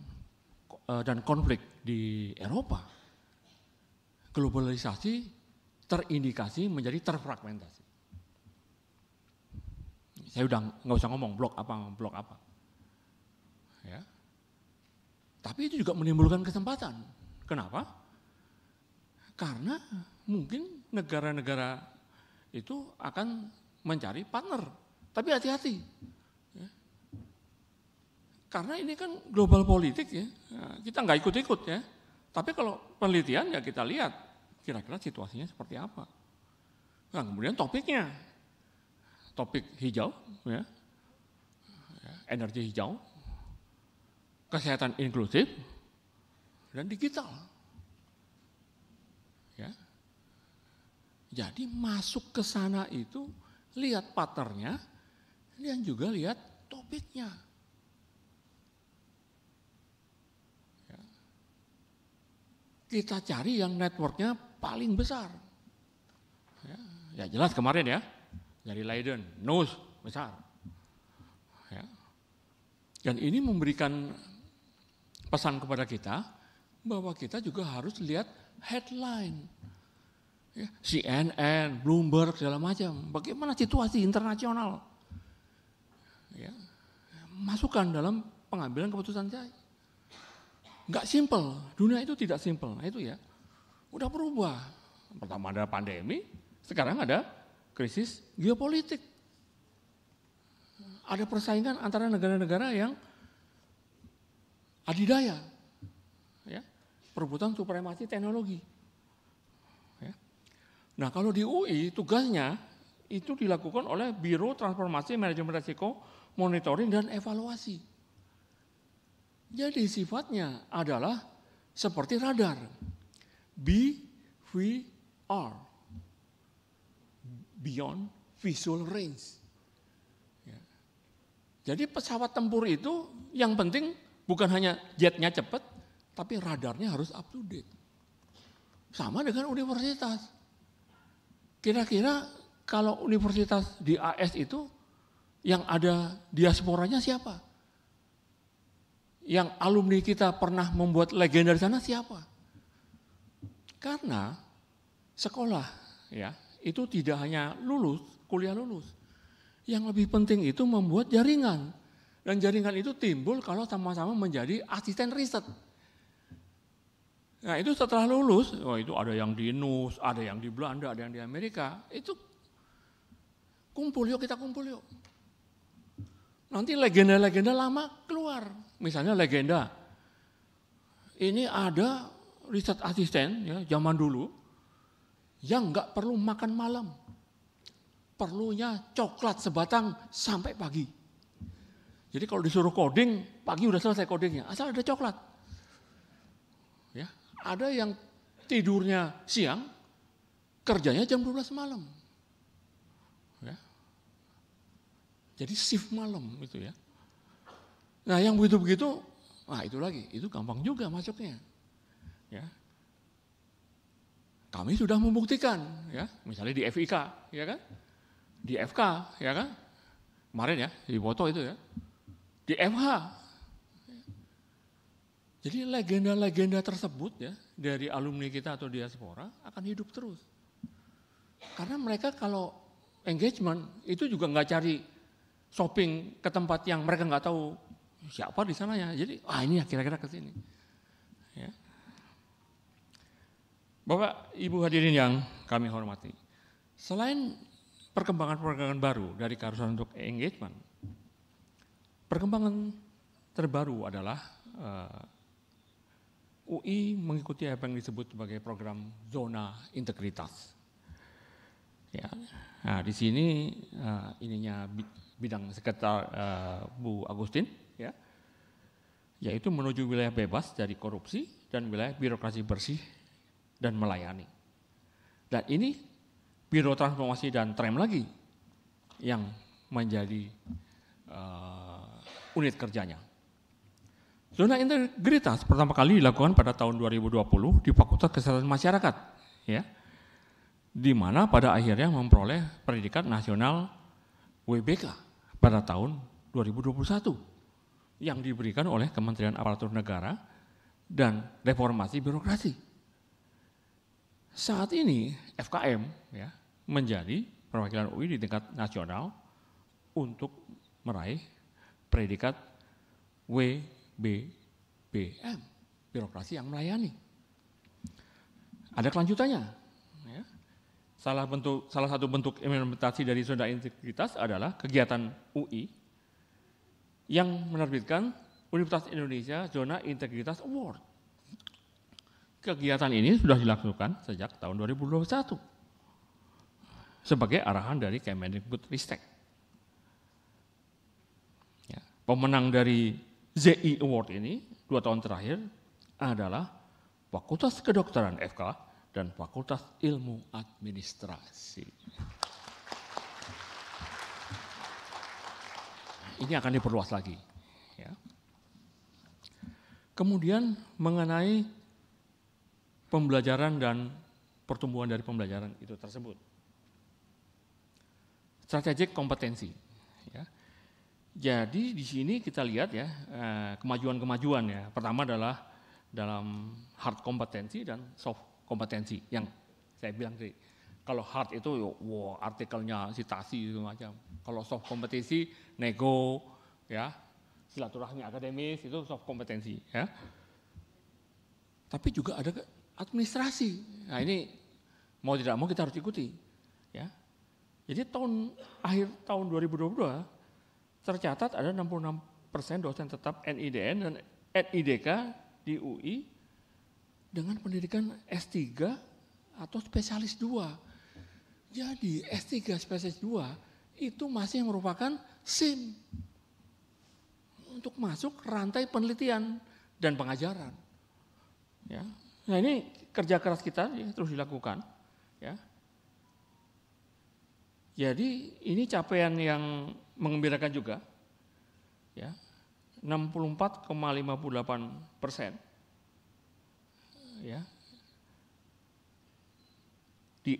dan konflik di Eropa, globalisasi terindikasi menjadi terfragmentasi. Saya udah nggak usah ngomong blok apa. Ya. Tapi itu juga menimbulkan kesempatan. Kenapa? Karena mungkin negara-negara itu akan mencari partner. Tapi hati-hati. Ya. Karena ini kan global politik ya. Kita nggak ikut-ikut ya. Tapi kalau penelitian ya kita lihat kira-kira situasinya seperti apa. Nah kemudian topiknya. Topik hijau, ya. Energi hijau. Kesehatan inklusif dan digital. Ya. Jadi masuk ke sana itu lihat patternnya dan juga lihat topiknya. Ya. Kita cari yang networknya paling besar. Ya jelas kemarin ya dari Leiden, NUS besar. Ya. Dan ini memberikan pesan kepada kita bahwa kita juga harus lihat headline. Ya, CNN, Bloomberg, segala macam. Bagaimana situasi internasional. Ya, masukkan dalam pengambilan keputusan saya. Enggak simple, dunia itu tidak simple. Nah itu ya, udah berubah. Pertama ada pandemi, sekarang ada krisis geopolitik. Ada persaingan antara negara-negara yang adidaya, ya, perebutan supremasi teknologi. Ya. Nah kalau di UI tugasnya itu dilakukan oleh Biro Transformasi Manajemen Risiko, Monitoring dan Evaluasi. Jadi sifatnya adalah seperti radar, BVR, Beyond Visual Range. Ya. Jadi pesawat tempur itu yang penting bukan hanya jetnya cepat, tapi radarnya harus up to date. Sama dengan universitas. Kira-kira kalau universitas di AS itu yang ada diasporanya siapa? Yang alumni kita pernah membuat legenda di sana siapa? Karena sekolah ya itu tidak hanya lulus, kuliah lulus. Yang lebih penting itu membuat jaringan. Dan jaringan itu timbul kalau sama-sama menjadi asisten riset. Nah itu setelah lulus, itu ada yang di NUS, ada yang di Belanda, ada yang di Amerika. Itu kumpul yuk, kita kumpul yuk. Nanti legenda-legenda lama keluar. Misalnya legenda, ini ada riset asisten ya, zaman dulu yang nggak perlu makan malam. Perlunya coklat sebatang sampai pagi. Jadi kalau disuruh coding, pagi udah selesai codingnya, asal ada coklat. Ya, ada yang tidurnya siang, kerjanya jam 12 malam. Ya. Jadi shift malam itu ya. Nah yang begitu-begitu, itu lagi, itu gampang juga masuknya. Ya. Kami sudah membuktikan, ya, misalnya di FIK, ya kan, di FK, ya kan, kemarin ya di foto itu ya, di FH. Jadi legenda-legenda tersebut ya dari alumni kita atau diaspora akan hidup terus. Karena mereka kalau engagement itu juga nggak cari shopping ke tempat yang mereka nggak tahu siapa di sana ya. Jadi ini ya kira-kira ke sini. Ya. Bapak, Ibu hadirin yang kami hormati, selain perkembangan-perkembangan baru dari keharusan untuk engagement, perkembangan terbaru adalah UI mengikuti apa yang disebut sebagai program zona integritas. Ya, nah di sini ininya bidang sekitar Bu Agustin, ya, yaitu menuju wilayah bebas dari korupsi dan wilayah birokrasi bersih dan melayani. Dan ini Biro Transformasi dan Trem lagi yang menjadi unit kerjanya. Zona integritas pertama kali dilakukan pada tahun 2020 di Fakultas Kesehatan Masyarakat, ya, di mana pada akhirnya memperoleh pendidikan nasional WBK pada tahun 2021 yang diberikan oleh Kementerian Aparatur Negara dan Reformasi Birokrasi. Saat ini FKM ya, menjadi perwakilan UI di tingkat nasional untuk meraih predikat WBBM, birokrasi yang melayani. Ada kelanjutannya. Ya. Salah satu bentuk implementasi dari zona integritas adalah kegiatan UI yang menerbitkan Universitas Indonesia Zona Integritas Award. Kegiatan ini sudah dilakukan sejak tahun 2021 sebagai arahan dari Kemendikbudristek. Ya, pemenang dari ZI Award ini 2 tahun terakhir adalah Fakultas Kedokteran FK dan Fakultas Ilmu Administrasi. Ini akan diperluas lagi. Ya. Kemudian mengenai pembelajaran dan pertumbuhan dari pembelajaran itu tersebut. Strategik kompetensi. Ya. Jadi di sini kita lihat ya kemajuan-kemajuan ya. Pertama adalah dalam hard kompetensi dan soft kompetensi yang saya bilang tadi. Kalau hard itu artikelnya citasi itu macam. Kalau soft kompetensi nego ya, silaturahmi akademis itu soft kompetensi ya. Tapi juga ada administrasi. Nah ini mau tidak mau kita harus ikuti. Ya. Jadi akhir tahun 2022 tercatat ada 66% dosen tetap NIDN dan NIDK di UI dengan pendidikan S3 atau spesialis 2. Jadi S3 spesialis 2 itu masih merupakan SIM untuk masuk rantai penelitian dan pengajaran. Ya. Nah ini kerja keras kita ya, terus dilakukan. Ya. Jadi ini capaian yang menggembirakan juga. Ya. 64,58%. Ya. Di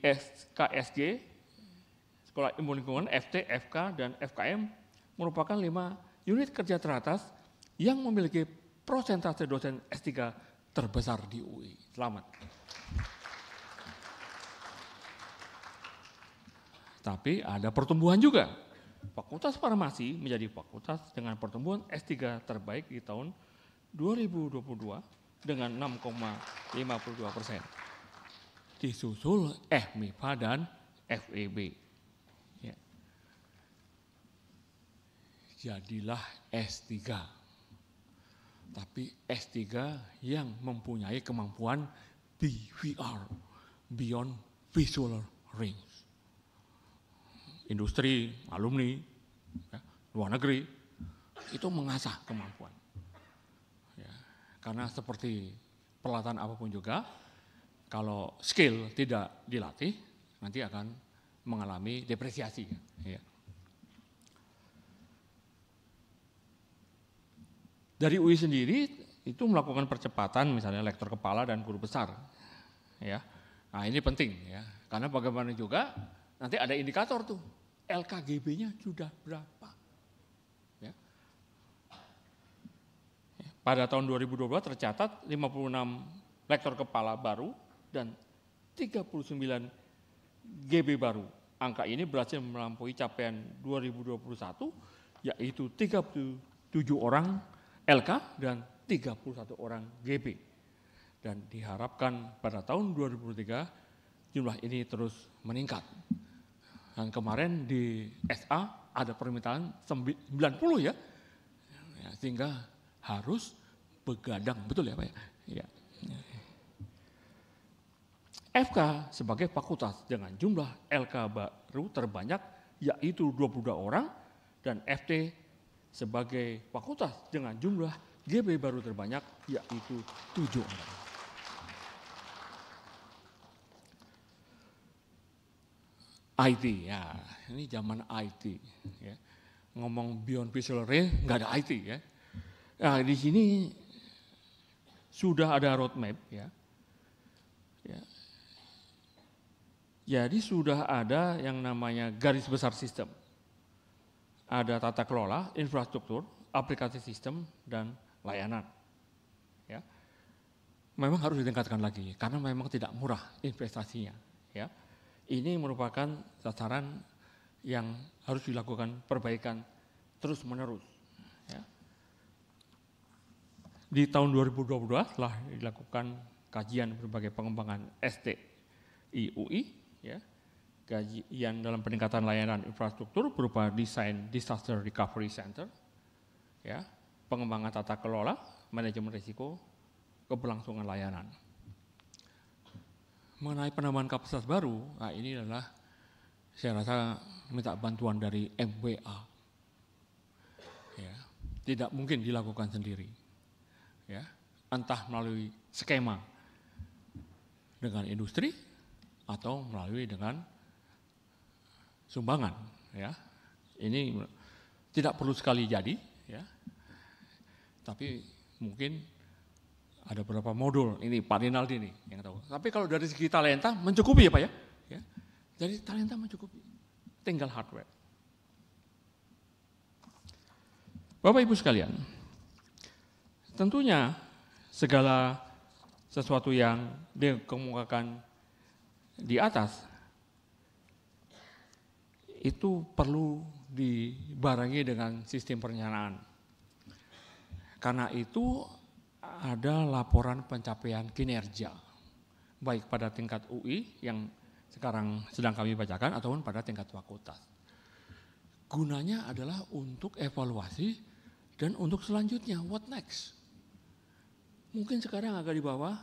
KSG, Sekolah Ilmu Lingkungan, FT, FK, dan FKM merupakan 5 unit kerja teratas yang memiliki prosentase dosen S3 terbesar di UI. Selamat. Tapi ada pertumbuhan juga. Fakultas Farmasi menjadi fakultas dengan pertumbuhan S3 terbaik di tahun 2022 dengan 6,52%. Disusul FMIPA dan FEB. Ya. Jadilah S3. Tapi S3 yang mempunyai kemampuan BVR, Beyond Visual Range. Industri, alumni, ya, luar negeri, itu mengasah kemampuan. Ya, karena seperti peralatan apapun juga, kalau skill tidak dilatih, nanti akan mengalami depresiasi. Ya. Dari UI sendiri itu melakukan percepatan, misalnya lektor kepala dan guru besar. Ya. Nah ini penting ya, karena bagaimana juga nanti ada indikator tuh, LKGB-nya sudah berapa. Ya. Pada tahun 2022 tercatat 56 lektor kepala baru dan 39 GB baru. Angka ini berhasil melampaui capaian 2021, yaitu 37 orang LK dan 31 orang GB. Dan diharapkan pada tahun 2023 jumlah ini terus meningkat. Dan kemarin di SA ada permintaan 90 ya, sehingga harus begadang, betul ya Pak ya? FK sebagai fakultas dengan jumlah LK baru terbanyak yaitu 22 orang dan FT sebagai fakultas dengan jumlah GB baru terbanyak yaitu 7 orang. IT ya, ini zaman IT ya. Ngomong beyond visual array nggak ada IT ya. Nah, di sini sudah ada roadmap ya. Ya. Jadi sudah ada yang namanya garis besar sistem. Ada tata kelola, infrastruktur, aplikasi sistem dan layanan. Ya. Memang harus ditingkatkan lagi karena memang tidak murah investasinya ya. Ini merupakan sasaran yang harus dilakukan perbaikan terus-menerus. Ya. Di tahun 2022 telah dilakukan kajian berbagai pengembangan STI-UI, ya. Kajian dalam peningkatan layanan infrastruktur berupa desain Disaster Recovery Center, ya, pengembangan tata kelola, manajemen risiko, keberlangsungan layanan. Mengenai penambahan kapasitas baru, nah ini adalah saya rasa minta bantuan dari MWA. Ya, tidak mungkin dilakukan sendiri. Ya, entah melalui skema dengan industri atau melalui dengan sumbangan. Ya, ini tidak perlu sekali jadi, ya, tapi mungkin ada beberapa modul, ini Pak Rinaldi nih yang tahu. Tapi kalau dari segi talenta mencukupi ya Pak ya. Ya. Jadi talenta mencukupi, tinggal hardware. Bapak Ibu sekalian, tentunya segala sesuatu yang dikemukakan di atas itu perlu dibarengi dengan sistem perencanaan. Karena itu ada laporan pencapaian kinerja, baik pada tingkat UI yang sekarang sedang kami bacakan ataupun pada tingkat fakultas. Gunanya adalah untuk evaluasi dan untuk selanjutnya, what next? Mungkin sekarang agak di bawah,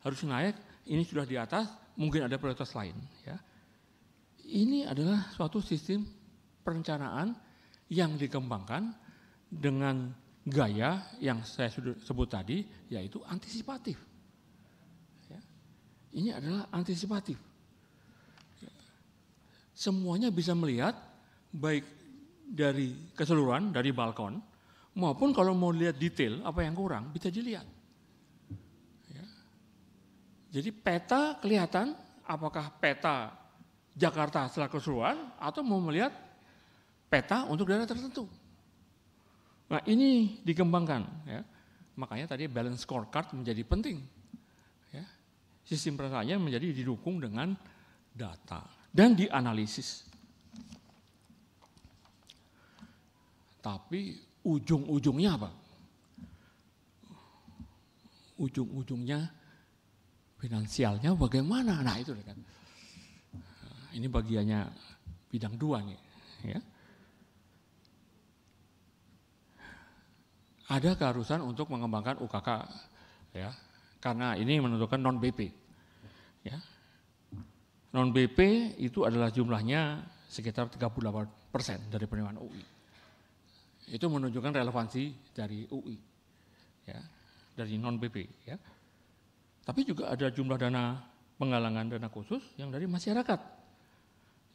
harus naik, ini sudah di atas, mungkin ada prioritas lain. Ya. Ini adalah suatu sistem perencanaan yang dikembangkan dengan gaya yang saya sudah sebut tadi, yaitu antisipatif. Ya. Ini adalah antisipatif. Ya. Semuanya bisa melihat, baik dari keseluruhan, dari balkon, maupun kalau mau lihat detail, apa yang kurang, bisa dilihat. Ya. Jadi peta kelihatan, apakah peta Jakarta secara keseluruhan, atau mau melihat peta untuk daerah tertentu. Nah ini dikembangkan, ya. Makanya tadi balance scorecard menjadi penting. Ya. Sistem perencanaan menjadi didukung dengan data dan dianalisis. Tapi ujung-ujungnya apa? Ujung-ujungnya finansialnya bagaimana? Nah itu kan. Ini bagiannya bidang 2 nih, ya. Ada keharusan untuk mengembangkan UKK, ya, karena ini menentukan non BP. Ya. Non BP itu adalah jumlahnya sekitar 38% dari penerimaan UI. Itu menunjukkan relevansi dari UI, ya, dari non-PP. Ya. Tapi juga ada jumlah dana penggalangan dana khusus yang dari masyarakat.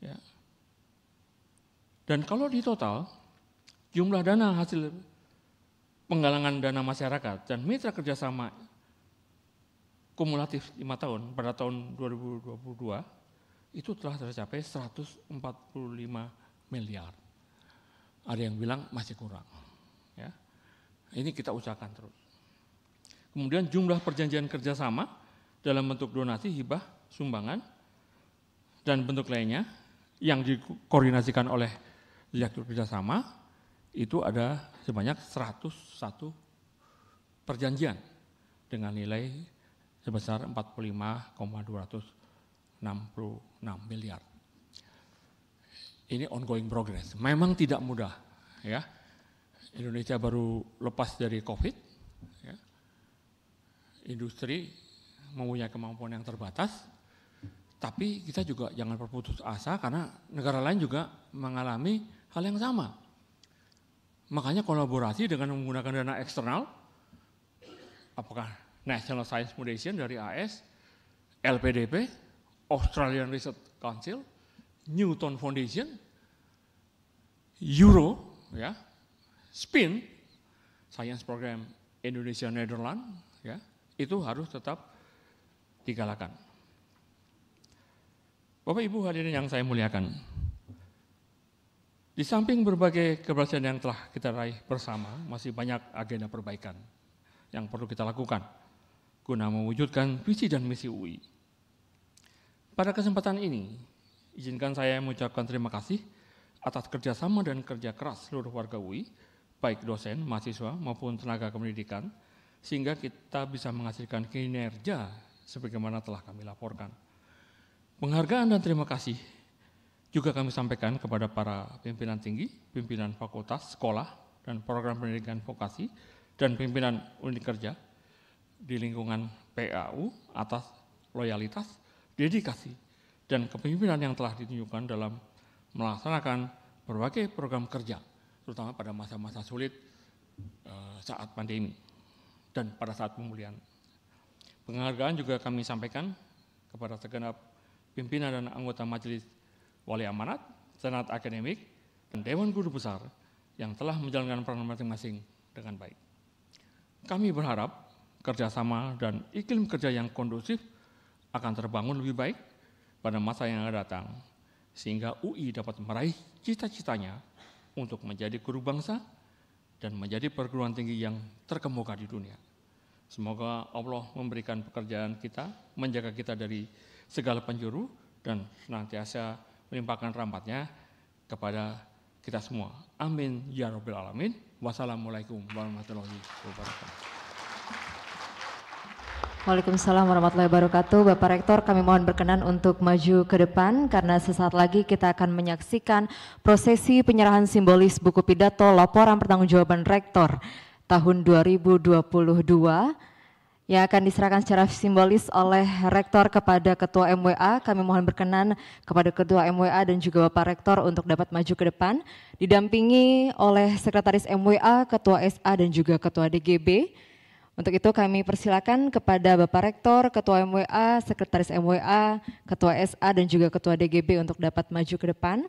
Ya. Dan kalau di total, jumlah dana hasil penggalangan dana masyarakat dan mitra kerjasama kumulatif 5 tahun pada tahun 2022 itu telah tercapai 145 miliar. Ada yang bilang masih kurang. Ya. Ini kita usahakan terus. Kemudian jumlah perjanjian kerjasama dalam bentuk donasi, hibah, sumbangan, dan bentuk lainnya yang dikoordinasikan oleh Direktur Kerjasama itu ada sebanyak 101 perjanjian dengan nilai sebesar 45,266 miliar. Ini ongoing progress. Memang tidak mudah, ya. Indonesia baru lepas dari COVID, ya. Industri mempunyai kemampuan yang terbatas, tapi kita juga jangan berputus asa karena negara lain juga mengalami hal yang sama. Makanya kolaborasi dengan menggunakan dana eksternal, apakah National Science Foundation dari AS, LPDP, Australian Research Council, Newton Foundation, Euro, ya, SPIN, Science Program Indonesia Netherlands, ya, itu harus tetap digalakan. Bapak Ibu hadirin yang saya muliakan, di samping berbagai keberhasilan yang telah kita raih bersama, masih banyak agenda perbaikan yang perlu kita lakukan guna mewujudkan visi dan misi UI. Pada kesempatan ini, izinkan saya mengucapkan terima kasih atas kerjasama dan kerja keras seluruh warga UI, baik dosen, mahasiswa maupun tenaga pendidikan, sehingga kita bisa menghasilkan kinerja sebagaimana telah kami laporkan. Penghargaan dan terima kasih juga kami sampaikan kepada para pimpinan tinggi, pimpinan fakultas, sekolah, dan program pendidikan vokasi, dan pimpinan unit kerja di lingkungan PAU atas loyalitas, dedikasi, dan kepemimpinan yang telah ditunjukkan dalam melaksanakan berbagai program kerja, terutama pada masa-masa sulit saat pandemi dan pada saat pemulihan. Penghargaan juga kami sampaikan kepada segenap pimpinan dan anggota Majelis Wali Amanat, Senat Akademik, dan Dewan Guru Besar yang telah menjalankan peran masing-masing dengan baik. Kami berharap kerjasama dan iklim kerja yang kondusif akan terbangun lebih baik pada masa yang akan datang, sehingga UI dapat meraih cita-citanya untuk menjadi guru bangsa dan menjadi perguruan tinggi yang terkemuka di dunia. Semoga Allah memberikan pekerjaan kita, menjaga kita dari segala penjuru, dan senantiasa melimpahkan rahmat-Nya kepada kita semua. Amin ya Rabbal Alamin. Wassalamualaikum warahmatullahi wabarakatuh. Waalaikumsalam warahmatullahi wabarakatuh. Bapak Rektor, kami mohon berkenan untuk maju ke depan karena sesaat lagi kita akan menyaksikan prosesi penyerahan simbolis buku pidato laporan pertanggungjawaban Rektor tahun 2022 yang akan diserahkan secara simbolis oleh Rektor kepada Ketua MWA. Kami mohon berkenan kepada Ketua MWA dan juga Bapak Rektor untuk dapat maju ke depan, didampingi oleh Sekretaris MWA, Ketua SA dan juga Ketua DGB. Untuk itu kami persilakan kepada Bapak Rektor, Ketua MWA, Sekretaris MWA, Ketua SA dan juga Ketua DGB untuk dapat maju ke depan.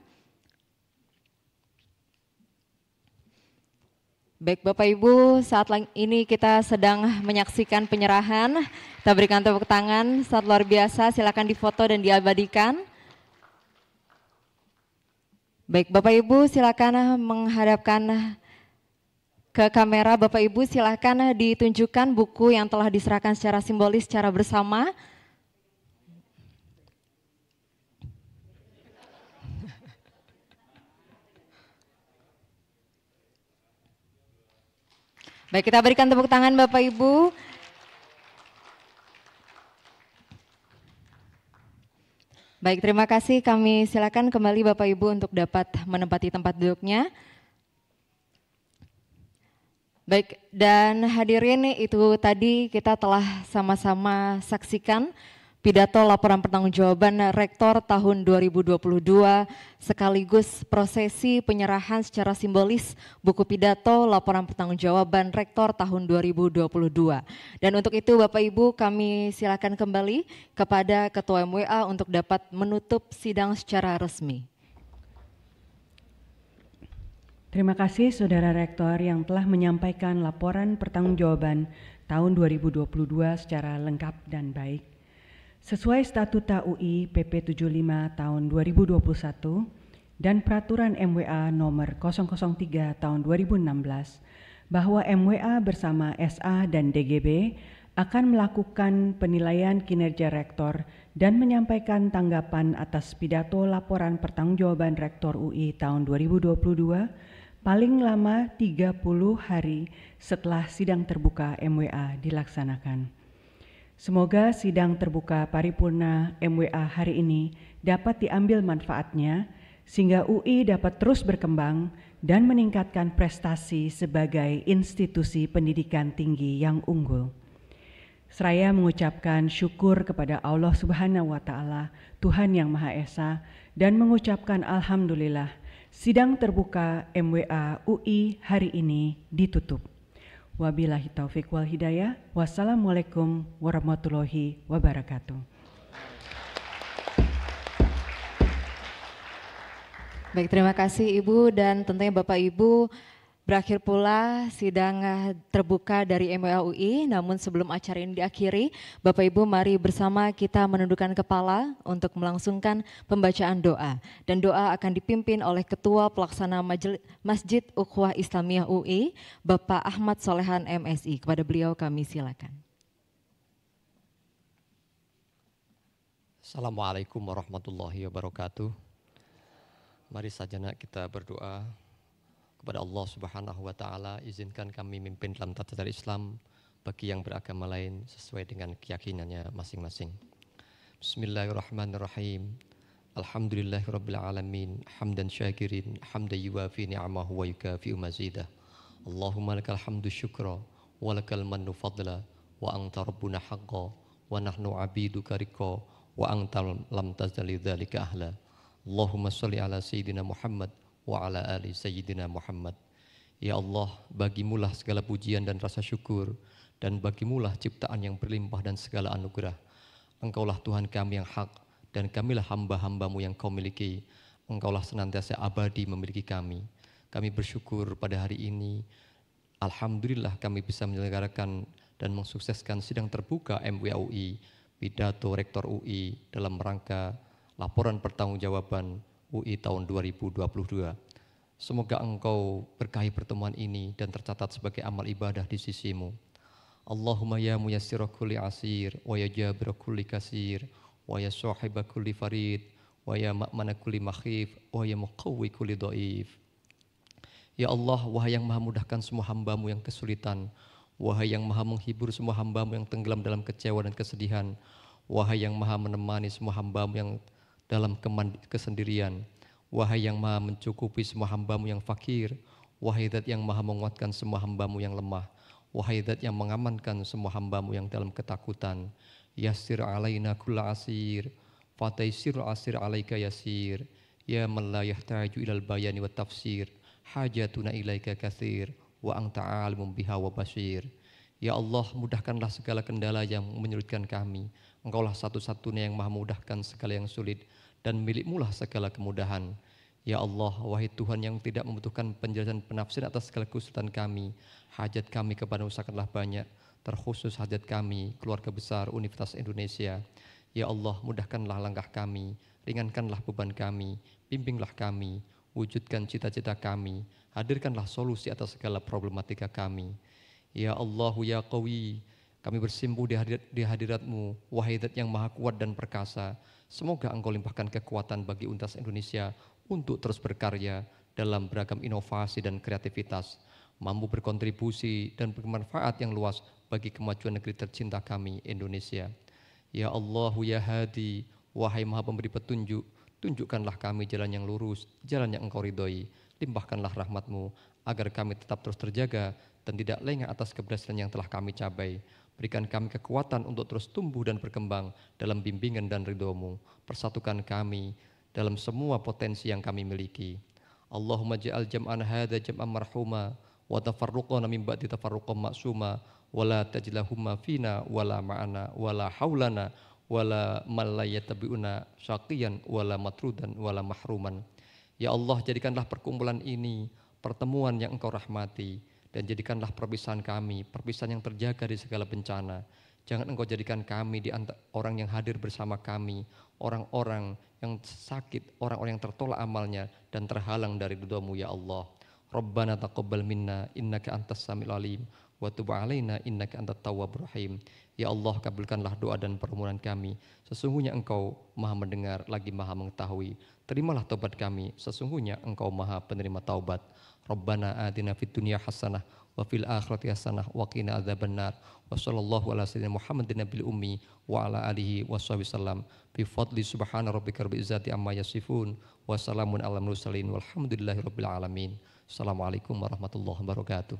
Baik Bapak Ibu, saat ini kita sedang menyaksikan penyerahan. Kita berikan tepuk tangan, sangat luar biasa, silakan difoto dan diabadikan. Baik Bapak Ibu, silakan menghadapkan ke kamera. Bapak Ibu silakan ditunjukkan buku yang telah diserahkan secara simbolis secara bersama. Baik, kita berikan tepuk tangan Bapak Ibu. Baik, terima kasih. Kami silakan kembali Bapak Ibu untuk dapat menempati tempat duduknya. Baik, dan hadirin itu tadi kita telah sama-sama saksikan pidato laporan pertanggungjawaban Rektor tahun 2022 sekaligus prosesi penyerahan secara simbolis buku pidato laporan pertanggungjawaban Rektor tahun 2022. Dan untuk itu Bapak Ibu kami silakan kembali kepada Ketua MWA untuk dapat menutup sidang secara resmi. Terima kasih Saudara Rektor yang telah menyampaikan laporan pertanggungjawaban tahun 2022 secara lengkap dan baik. Sesuai Statuta UI PP 75 tahun 2021 dan Peraturan MWA nomor 003 tahun 2016 bahwa MWA bersama SA dan DGB akan melakukan penilaian kinerja Rektor dan menyampaikan tanggapan atas pidato laporan pertanggungjawaban Rektor UI tahun 2022 paling lama 30 hari setelah sidang terbuka MWA dilaksanakan. Semoga sidang terbuka paripurna MWA hari ini dapat diambil manfaatnya sehingga UI dapat terus berkembang dan meningkatkan prestasi sebagai institusi pendidikan tinggi yang unggul. Seraya mengucapkan syukur kepada Allah Subhanahu wa Ta'ala, Tuhan yang Maha Esa, dan mengucapkan alhamdulillah, sidang terbuka MWA UI hari ini ditutup. Wabillahi taufik wal hidayah. Wassalamualaikum warahmatullahi wabarakatuh. Baik, terima kasih Ibu dan tentunya Bapak Ibu. Berakhir pula sidang terbuka dari MWA UI, namun sebelum acara ini diakhiri, Bapak Ibu mari bersama kita menundukkan kepala untuk melangsungkan pembacaan doa. Dan doa akan dipimpin oleh Ketua Pelaksana Masjid Ukhuwah Islamiyah UI, Bapak Ahmad Solehan MSI. Kepada beliau kami silakan. Assalamualaikum warahmatullahi wabarakatuh. Mari sajenak kita berdoa kepada Allah Subhanahu wa Ta'ala, izinkan kami mimpin dalam tata cara Islam bagi yang beragama lain sesuai dengan keyakinannya masing-masing. Bismillahirrahmanirrahim. Alhamdulillahirabbil alamin, hamdan syakirin, hamdan yuwafi ni'amahu wa yukafi'u mazidah. Allahumma lakal hamdu syukra wa lakal mannu fadla wa anta rabbuna haqqa wa nahnu abiduka riqa wa anta lam tazali dzalika ahla. Allahumma shalli ala sayyidina Muhammad wa ala ali sayyidina Muhammad. Ya Allah, bagimulah segala pujian dan rasa syukur, dan bagimulah ciptaan yang berlimpah dan segala anugerah. Engkaulah Tuhan kami yang hak, dan kamilah hamba-hambamu yang kau miliki. Engkaulah senantiasa abadi memiliki kami. Kami bersyukur pada hari ini, alhamdulillah kami bisa menyelenggarakan dan mensukseskan sidang terbuka MWA UI, pidato Rektor UI dalam rangka laporan pertanggungjawaban UI tahun 2022. Semoga engkau berkahi pertemuan ini dan tercatat sebagai amal ibadah di sisimu. Allahumma ya muyassira kulli asir, wa ya jabira kulli kasir, wa ya sahiba kulli farid, wa ya ma'mana kulli makhif, wa ya muqawwi kulli dhaif. Ya Allah, wahai yang maha mudahkan semua hambamu yang kesulitan, wahai yang maha menghibur semua hambamu yang tenggelam dalam kecewa dan kesedihan, wahai yang maha menemani semua hambamu yang dalam kesendirian, wahai yang maha mencukupi semua hambamu yang fakir, wahai zat yang maha menguatkan semua hambamu yang lemah, wahai zat yang mengamankan semua hambamu yang dalam ketakutan. Yassir alaina kulla asir, fataisirul asir alaika yasir, ya man la yahtaju ilal bayani wa tafsir, hajatuna ilaika kathir, wa anta alimum biha wa basir. Ya Allah, mudahkanlah segala kendala yang menyulitkan kami. Engkaulah satu-satunya yang maha memudahkan segala yang sulit, dan milikmulah segala kemudahan. Ya Allah, wahai Tuhan yang tidak membutuhkan penjelasan penafsiran atas segala kesulitan kami, hajat kami kepada usahakanlah banyak, terkhusus hajat kami, keluarga besar Universitas Indonesia. Ya Allah, mudahkanlah langkah kami, ringankanlah beban kami, bimbinglah kami, wujudkan cita-cita kami, hadirkanlah solusi atas segala problematika kami. Ya Allahu ya Qawi, kami bersimpuh di hadirat-Mu, wahai Zat yang maha kuat dan perkasa. Semoga Engkau limpahkan kekuatan bagi Universitas Indonesia untuk terus berkarya dalam beragam inovasi dan kreativitas, mampu berkontribusi dan bermanfaat yang luas bagi kemajuan negeri tercinta kami, Indonesia. Ya Allahu ya Hadi, wahai maha pemberi petunjuk, tunjukkanlah kami jalan yang lurus, jalan yang Engkau ridhoi. Limpahkanlah rahmat-Mu agar kami tetap terus terjaga dan tidak lengah atas keberhasilan yang telah kami capai. Berikan kami kekuatan untuk terus tumbuh dan berkembang dalam bimbingan dan ridho-Mu. Persatukan kami dalam semua potensi yang kami miliki. Allahumma ja'al jam'an hadha jam'an marhuma wa tafarruqana min ba'di tafarruqan maksuma wa la tajlahumma fina wa la ma'ana wa la haulana wa la man la yatabi'una syaqiyan wa la matrudan wa la mahruman. Ya Allah, jadikanlah perkumpulan ini pertemuan yang Engkau rahmati, dan jadikanlah perpisahan kami perpisahan yang terjaga di segala bencana. Jangan Engkau jadikan kami di antara orang yang hadir bersama kami, orang-orang yang sakit, orang-orang yang tertolak amalnya dan terhalang dari ridho-Mu ya Allah. Rabbana taqabbal minna innaka antas samiul alim wa tub alaina innaka antat tawwabur rahim. Ya Allah, kabulkanlah doa dan permohonan kami. Sesungguhnya Engkau Maha mendengar lagi Maha mengetahui. Terimalah taubat kami, sesungguhnya Engkau Maha penerima taubat. Rabbana atina fid dunya hasanah wa fil akhirati hasanah wa qina adzabannar. Wa sallallahu ala sayyidina Muhammadin nabiyil ummi wa ala alihi washabihi sallam. Bi fadli subhana rabbika rabbil izzati amma yasifun wa salamun alal mursalin walhamdulillahi rabbil alamin. Assalamualaikum warahmatullahi wabarakatuh.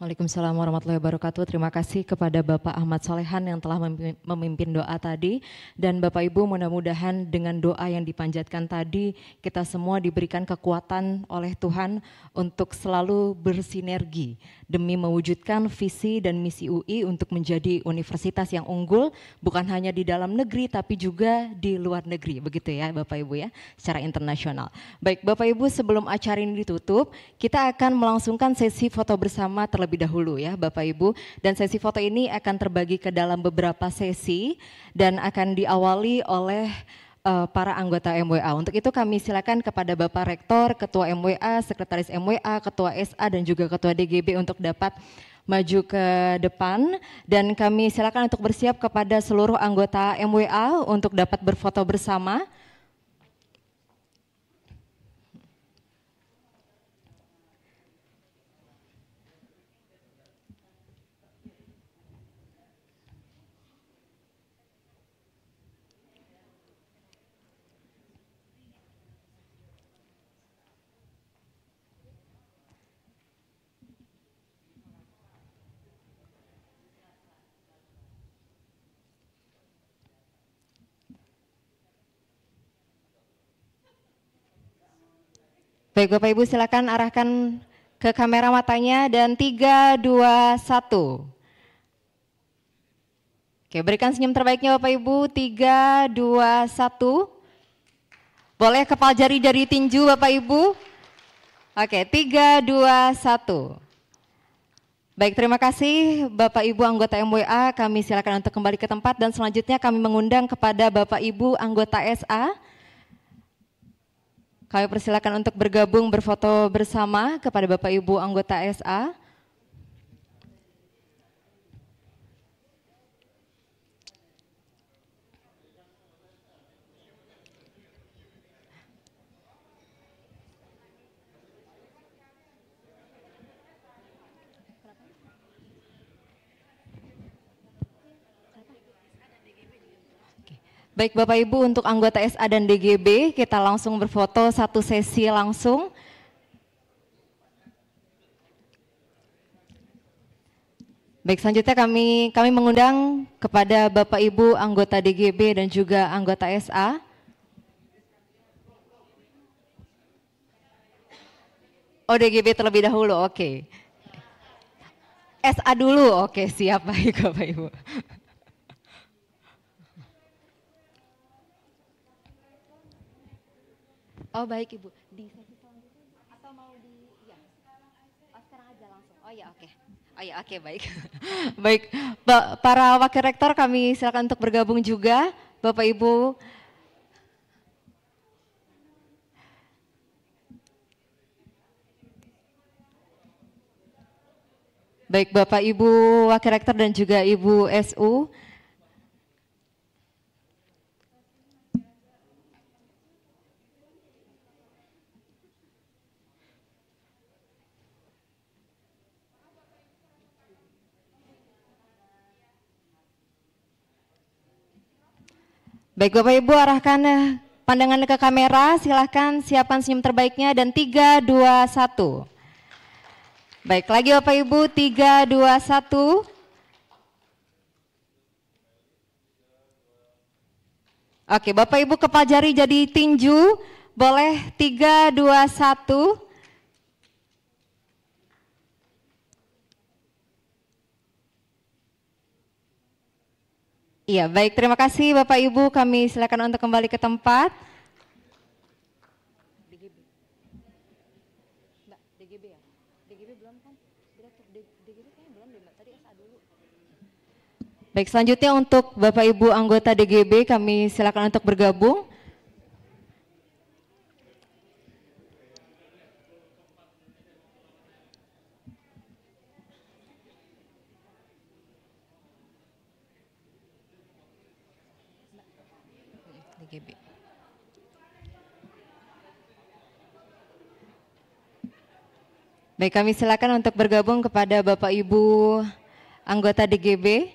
Waalaikumsalam warahmatullahi wabarakatuh. Terima kasih kepada Bapak Ahmad Solehan yang telah memimpin doa tadi. Dan Bapak Ibu, mudah-mudahan dengan doa yang dipanjatkan tadi, kita semua diberikan kekuatan oleh Tuhan untuk selalu bersinergi demi mewujudkan visi dan misi UI untuk menjadi universitas yang unggul, bukan hanya di dalam negeri tapi juga di luar negeri. Begitu ya Bapak Ibu ya, secara internasional. Baik Bapak Ibu, sebelum acara ini ditutup, kita akan melangsungkan sesi foto bersama terlebih dahulu ya Bapak Ibu, dan sesi foto ini akan terbagi ke dalam beberapa sesi dan akan diawali oleh para anggota MWA. Untuk itu kami silakan kepada Bapak Rektor, Ketua MWA, Sekretaris MWA, Ketua SA dan juga Ketua DGB untuk dapat maju ke depan, dan kami silakan untuk bersiap kepada seluruh anggota MWA untuk dapat berfoto bersama. Baik Bapak Ibu, silakan arahkan ke kamera matanya dan 3, 2, 1. Oke, berikan senyum terbaiknya Bapak Ibu. 3, 2, 1. Boleh kepal jari-jari tinju Bapak Ibu. Oke, 3, 2, 1. Baik, terima kasih Bapak Ibu anggota MWA. Kami silakan untuk kembali ke tempat, dan selanjutnya kami mengundang kepada Bapak Ibu anggota SA. Kami persilakan untuk bergabung berfoto bersama kepada Bapak Ibu anggota SA. Baik Bapak Ibu, untuk anggota SA dan DGB kita langsung berfoto satu sesi langsung. Baik, selanjutnya kami mengundang kepada Bapak Ibu anggota DGB dan juga anggota SA. Oh, DGB terlebih dahulu, oke. SA dulu, oke, siap. Baik Bapak Ibu. Oh baik Ibu, di sesi selanjutnya atau mau di, ya, sekarang aja langsung. Oh ya oke, oh ya oke baik. Baik, para wakil rektor kami silakan untuk bergabung juga, Bapak Ibu. Baik Bapak Ibu wakil rektor dan juga Ibu SU. Baik Bapak Ibu, arahkan pandangan ke kamera, silahkan siapkan senyum terbaiknya dan 3, 2, 1. Baik, lagi Bapak Ibu, 3, 2, 1. Oke, Bapak Ibu kepala jari jadi tinju, boleh 3, 2, 1. Iya, baik, terima kasih Bapak Ibu, kami silakan untuk kembali ke tempat. Mbak, DGB ya? DGB belum kan? DGB kayaknya belum deh Mbak, tadi SA dulu. Baik, selanjutnya untuk Bapak Ibu anggota DGB, kami silakan untuk bergabung. DGB. Baik, kami silakan untuk bergabung kepada Bapak Ibu anggota DGB.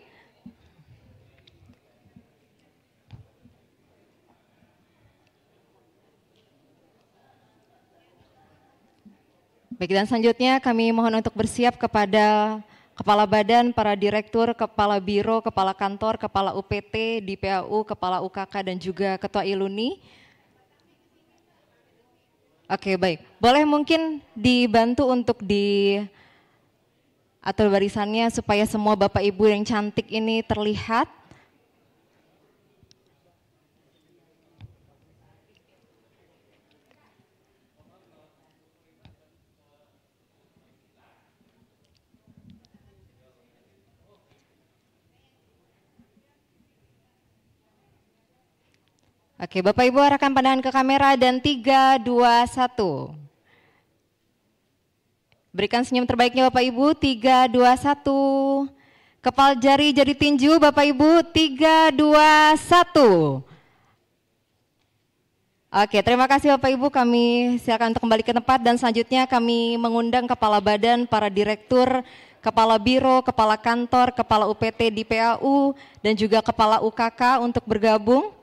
Baik, dan selanjutnya kami mohon untuk bersiap kepada Kepala Badan, para Direktur, Kepala Biro, Kepala Kantor, Kepala UPT, DPAU, Kepala UKK, dan juga Ketua ILUNI. Oke, baik. Boleh mungkin dibantu untuk atur barisannya supaya semua Bapak Ibu yang cantik ini terlihat. Oke, Bapak Ibu arahkan pandangan ke kamera dan 3, 2, 1. Berikan senyum terbaiknya Bapak Ibu, 3, 2, 1. Kepal jari jadi tinju Bapak Ibu, 3, 2, 1. Oke, terima kasih Bapak Ibu, kami silakan untuk kembali ke tempat dan selanjutnya kami mengundang Kepala Badan, para Direktur, Kepala Biro, Kepala Kantor, Kepala UPT DPAU, dan juga Kepala UKK untuk bergabung.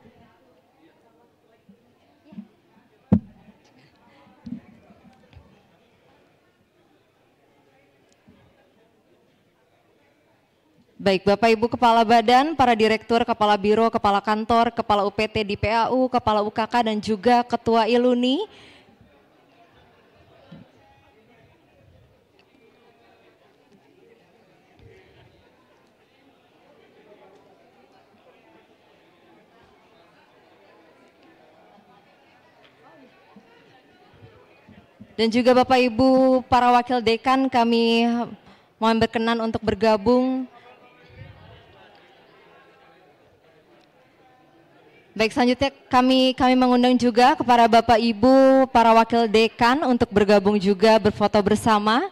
Baik, Bapak Ibu Kepala Badan, para Direktur, Kepala Biro, Kepala Kantor, Kepala UPT DPAU, Kepala UKK, dan juga Ketua ILUNI. Dan juga Bapak Ibu para Wakil Dekan, kami mohon berkenan untuk bergabung. Baik, selanjutnya kami mengundang juga kepada Bapak Ibu para Wakil Dekan untuk bergabung juga berfoto bersama.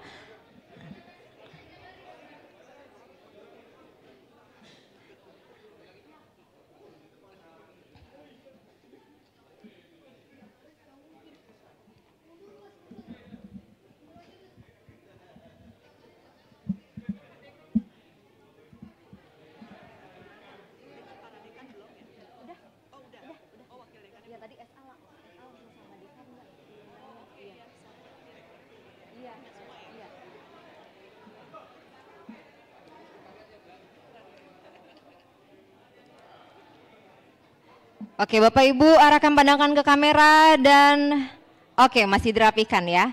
Oke, Bapak Ibu arahkan pandangan ke kamera dan oke, masih dirapikan ya.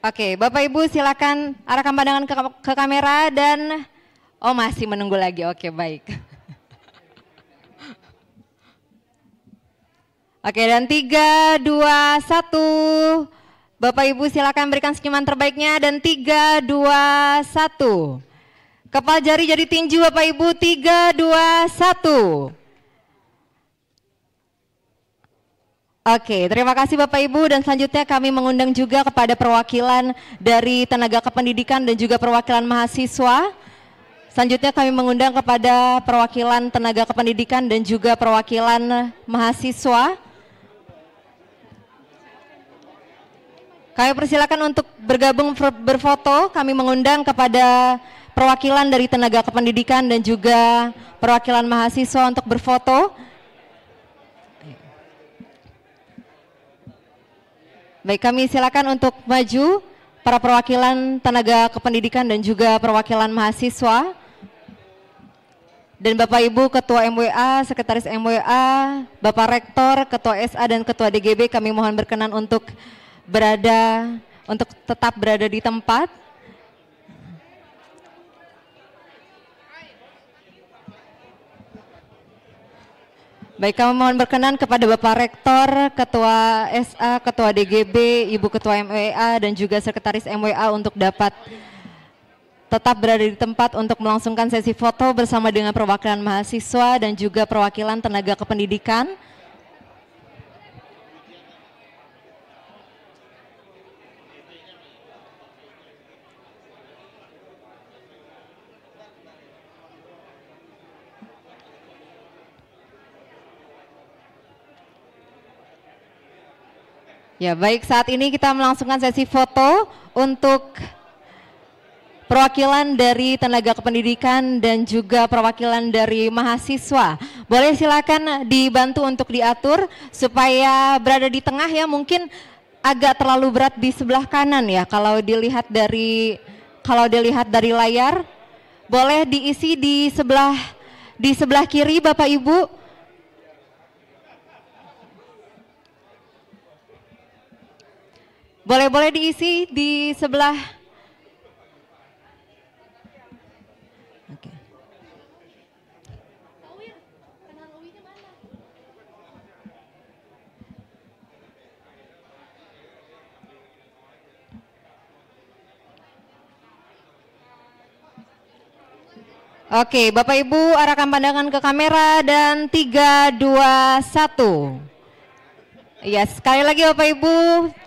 Oke, Bapak Ibu silakan arahkan pandangan ke kamera dan masih menunggu lagi. Oke, baik. Oke, dan 3, 2, 1. Bapak Ibu silakan berikan senyuman terbaiknya dan 3, 2, 1. Kepal jari jadi tinju Bapak Ibu, 3, 2, 1. Oke, terima kasih Bapak Ibu dan selanjutnya kami mengundang juga kepada perwakilan dari tenaga kependidikan dan juga perwakilan mahasiswa. Selanjutnya kami mengundang kepada perwakilan tenaga kependidikan dan juga perwakilan mahasiswa. Kami persilakan untuk bergabung berfoto. Kami mengundang kepada perwakilan dari tenaga kependidikan dan juga perwakilan mahasiswa untuk berfoto. Baik, kami silakan untuk maju para perwakilan tenaga kependidikan dan juga perwakilan mahasiswa. Dan Bapak Ibu Ketua MWA, Sekretaris MWA, Bapak Rektor, Ketua SA dan Ketua DGB, kami mohon berkenan untuk tetap berada di tempat. Baik, kami mohon berkenan kepada Bapak Rektor, Ketua SA, Ketua DGB, Ibu Ketua MWA dan juga Sekretaris MWA untuk dapat tetap berada di tempat untuk melangsungkan sesi foto bersama dengan perwakilan mahasiswa dan juga perwakilan tenaga kependidikan. Ya, baik, saat ini kita melangsungkan sesi foto untuk perwakilan dari tenaga kependidikan dan juga perwakilan dari mahasiswa. Boleh silakan dibantu untuk diatur supaya berada di tengah ya, mungkin agak terlalu berat di sebelah kanan ya kalau dilihat dari layar. Boleh diisi di sebelah kiri Bapak Ibu. Boleh diisi di sebelah. Oke. Oke, Bapak Ibu arahkan pandangan ke kamera dan 3, 2, 1. Ya, sekali lagi Bapak Ibu,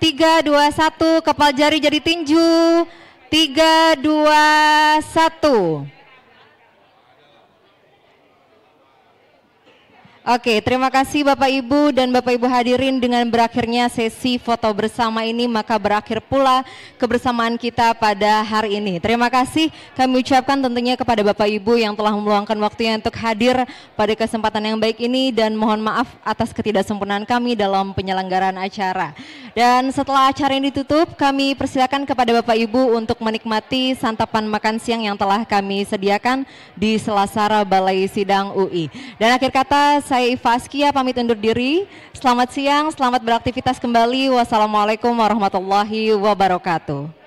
3, 2, 1, kepal jari jadi tinju, 3, 2, 1. Oke, terima kasih Bapak Ibu dan Bapak Ibu hadirin. Dengan berakhirnya sesi foto bersama ini, maka berakhir pula kebersamaan kita pada hari ini. Terima kasih kami ucapkan tentunya kepada Bapak Ibu yang telah meluangkan waktunya untuk hadir pada kesempatan yang baik ini, dan mohon maaf atas ketidaksempurnaan kami dalam penyelenggaraan acara. Dan setelah acara ini ditutup, kami persilakan kepada Bapak Ibu untuk menikmati santapan makan siang yang telah kami sediakan di Selasara Balai Sidang UI. Dan akhir kata, saya Iva Askia pamit undur diri. Selamat siang, selamat beraktivitas kembali. Wassalamualaikum warahmatullahi wabarakatuh.